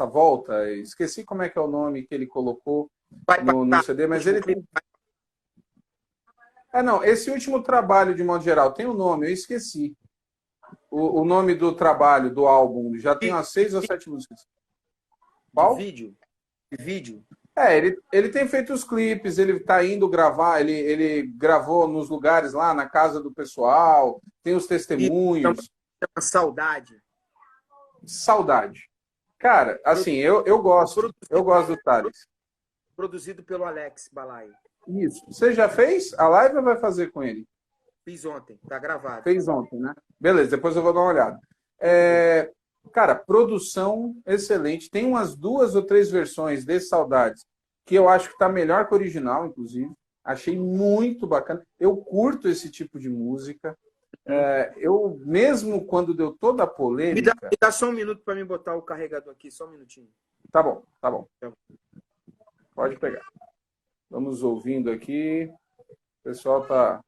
volta? Esqueci como é que é o nome que ele colocou Vai no passar. CD, O mas último ele clipe. tem. Não, esse último trabalho, de modo geral, tem um nome, eu esqueci. O nome do trabalho, do álbum, já tem De, umas 6 ou 7 músicas. de Qual? vídeo? De vídeo? Ele tem feito os clipes, ele tá indo gravar, ele gravou nos lugares lá, na casa do pessoal, tem os E testemunhos. chama Saudade. Saudade. Cara, assim, eu gosto do Thales. Produzido pelo Alex Balai. Isso. Você já fez a live ou vai fazer com ele? Fiz ontem, tá gravado. Fez ontem, né? Beleza, depois eu vou dar uma olhada. Cara, produção excelente. Tem umas 2 ou 3 versões desse Saudades que eu acho que tá melhor que o original, inclusive. Achei muito bacana. Eu curto esse tipo de música. Eu, mesmo quando deu toda a polêmica. Me dá só um minuto para me botar o carregador aqui, só um minutinho. Tá bom, tá bom. Tá bom. Pode pegar. Vamos ouvindo aqui. O pessoal tá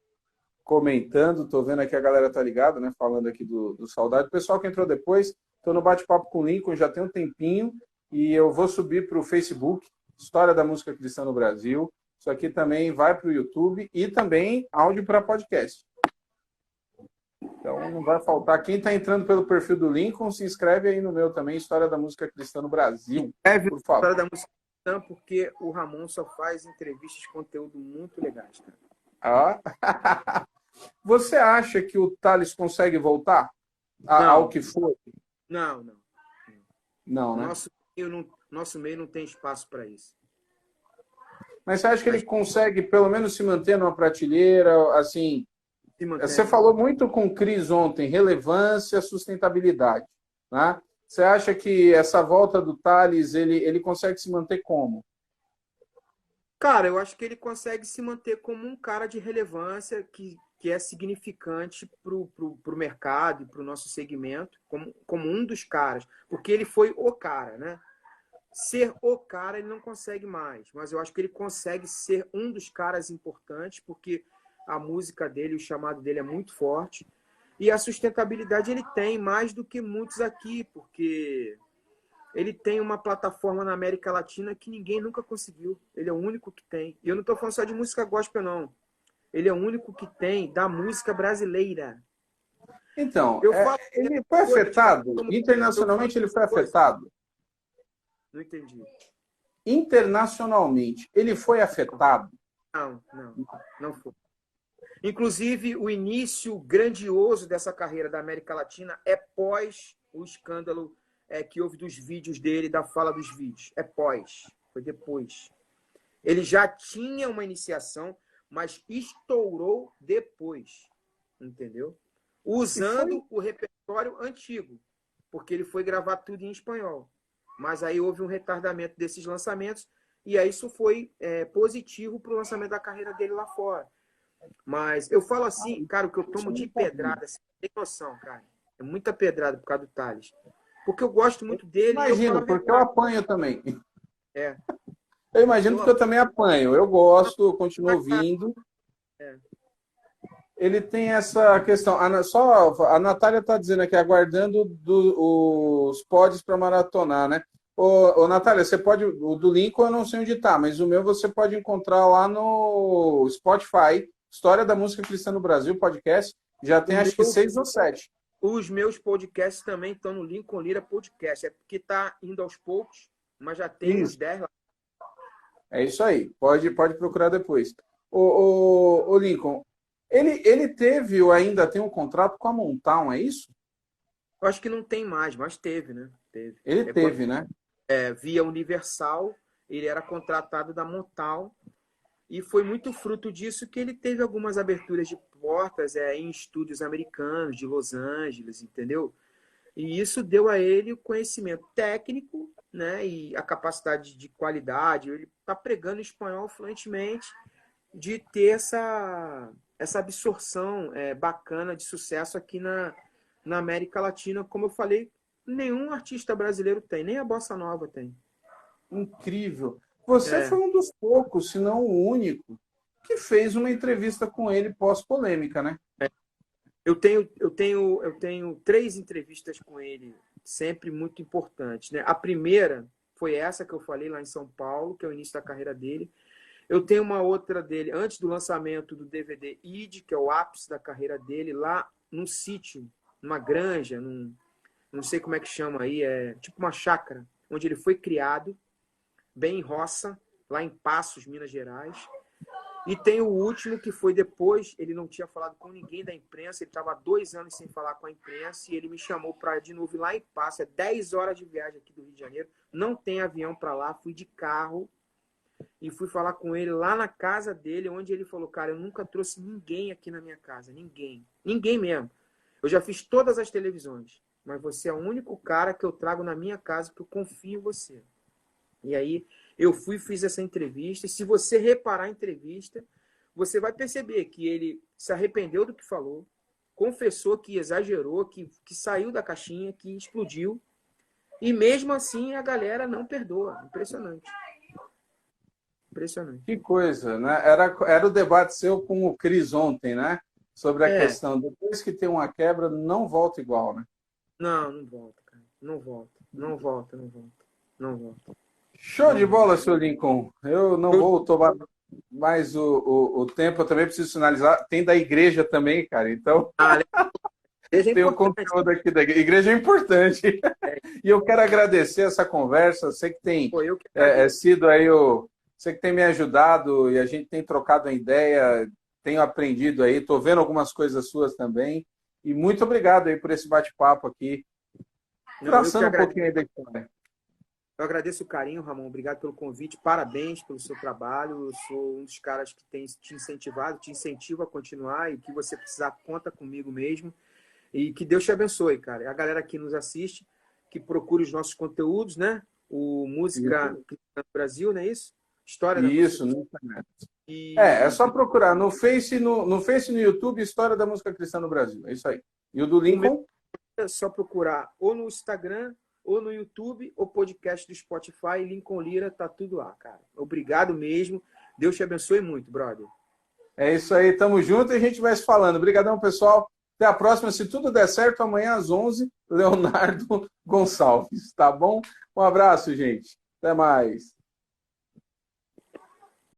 comentando, tô vendo aqui a galera tá ligada, né? Falando aqui do Saudade. O pessoal que entrou depois, tô no bate-papo com o Lincoln, já tem um tempinho, e eu vou subir para o Facebook, História da Música Cristã no Brasil. Isso aqui também vai para o YouTube e também áudio para podcast. Então não vai faltar. Quem está entrando pelo perfil do Lincoln, se inscreve aí no meu também, História da Música Cristã no Brasil. Por favor. História da Música Cristã, porque o Ramon só faz entrevistas de conteúdo muito legais, cara. Você acha que o Thales consegue voltar ao que foi? Não, né? Nosso meio não tem espaço para isso. Mas você acha que ele consegue, pelo menos, se manter numa prateleira, assim... Você falou muito com o Cris ontem, relevância, sustentabilidade, né? Você acha que essa volta do Thales, ele consegue se manter como? Cara, eu acho que ele consegue se manter como um cara de relevância que é significante para o mercado e para o nosso segmento, como um dos caras, porque ele foi o cara, né? Ser o cara ele não consegue mais, mas eu acho que ele consegue ser um dos caras importantes, porque a música dele, o chamado dele é muito forte, e a sustentabilidade ele tem mais do que muitos aqui, porque ele tem uma plataforma na América Latina que ninguém nunca conseguiu. Ele é o único que tem. E eu não estou falando só de música gospel, não. Ele é o único que tem da música brasileira. Então, ele foi afetado? Internacionalmente ele foi afetado? Não entendi. Internacionalmente, ele foi afetado? Não foi. Inclusive, o início grandioso dessa carreira da América Latina é pós o escândalo que houve dos vídeos dele, da fala dos vídeos. É pós, foi depois. Ele já tinha uma iniciação, mas estourou depois, entendeu? Usando o repertório antigo, porque ele foi gravar tudo em espanhol. Mas aí houve um retardamento desses lançamentos, e aí isso foi positivo para o lançamento da carreira dele lá fora. Mas eu falo assim, cara, o que eu tomo de pedrada, você tem noção, cara. É muita pedrada por causa do Thales. Porque eu gosto muito dele. Imagino, porque eu apanho também. Eu imagino porque eu também apanho. Eu gosto, eu continuo ouvindo. Ele tem essa questão. A Natália está dizendo aqui, aguardando os pods para maratonar, né? Ô, Natália, você pode. O do Lincoln eu não sei onde está, mas o meu você pode encontrar lá no Spotify. História da Música Cristã no Brasil, podcast. Já tem acho que 6 ou 7. Os meus podcasts também estão no Lincoln Lira Podcast. É porque está indo aos poucos, mas já tem uns 10 lá. É isso aí. Pode procurar depois. O Lincoln, ele teve ou ainda tem um contrato com a Motown, é isso? Eu acho que não tem mais, mas teve, né? Ele teve, né? Via Universal, ele era contratado da Motown. E foi muito fruto disso que ele teve algumas aberturas de portas em estúdios americanos, de Los Angeles, entendeu? E isso deu a ele o conhecimento técnico, né? E a capacidade de qualidade. Ele está pregando espanhol fluentemente, de ter essa absorção bacana de sucesso aqui na América Latina. Como eu falei, nenhum artista brasileiro tem, nem a Bossa Nova tem. Incrível. Você foi um dos poucos, se não o único, que fez uma entrevista com ele pós-polêmica, né? Eu tenho 3 entrevistas com ele, sempre muito importantes, né? A primeira foi essa que eu falei lá em São Paulo, que é o início da carreira dele. Eu tenho uma outra dele, antes do lançamento do DVD ID, que é o ápice da carreira dele, lá num sítio, numa granja, não sei como é que chama aí, é tipo uma chácara, onde ele foi criado, bem em roça, lá em Passos, Minas Gerais. E tem o último, que foi depois, ele não tinha falado com ninguém da imprensa, ele estava 2 anos sem falar com a imprensa, e ele me chamou para de novo ir lá em Passos, é 10 horas de viagem aqui do Rio de Janeiro, não tem avião para lá, fui de carro, e fui falar com ele lá na casa dele, onde ele falou, cara, eu nunca trouxe ninguém aqui na minha casa, ninguém mesmo. Eu já fiz todas as televisões, mas você é o único cara que eu trago na minha casa, que eu confio em você. E aí eu fiz essa entrevista, e se você reparar a entrevista, você vai perceber que ele se arrependeu do que falou, confessou que exagerou, que saiu da caixinha, que explodiu, e mesmo assim a galera não perdoa. Impressionante. Impressionante. Que coisa, né? Era o debate seu com o Cris ontem, né? Sobre a questão, depois que tem uma quebra, não volta igual, né? Não volta, cara. Não volta. Não volta. Show de bola, seu Lincoln. Eu não vou tomar mais o tempo, eu também preciso sinalizar. Tem da igreja também, cara. Então, tem o conteúdo aqui da igreja. Igreja é importante. E eu quero agradecer essa conversa. Sei que tem sido aí Você que tem me ajudado e a gente tem trocado uma ideia, tenho aprendido aí, estou vendo algumas coisas suas também. E muito obrigado aí por esse bate-papo aqui, traçando um pouquinho aí da história. Eu agradeço o carinho, Ramon. Obrigado pelo convite. Parabéns pelo seu trabalho. Eu sou um dos caras que tem te incentivado, te incentivo a continuar. E que você precisar, conta comigo mesmo. E que Deus te abençoe, cara. E a galera que nos assiste, que procure os nossos conteúdos, né? O Música Cristã do Brasil, não é isso? História da Isso, no Instagram. É só procurar no Face e no YouTube, História da Música Cristã no Brasil. É isso aí. E o do Lincoln? É só procurar ou no Instagram, ou no YouTube, ou podcast do Spotify, Lincoln Lira, tá tudo lá, cara. Obrigado mesmo. Deus te abençoe muito, brother. É isso aí, tamo junto e a gente vai se falando. Obrigadão, pessoal. Até a próxima. Se tudo der certo, amanhã às 11, Leonardo Gonçalves, tá bom? Um abraço, gente. Até mais.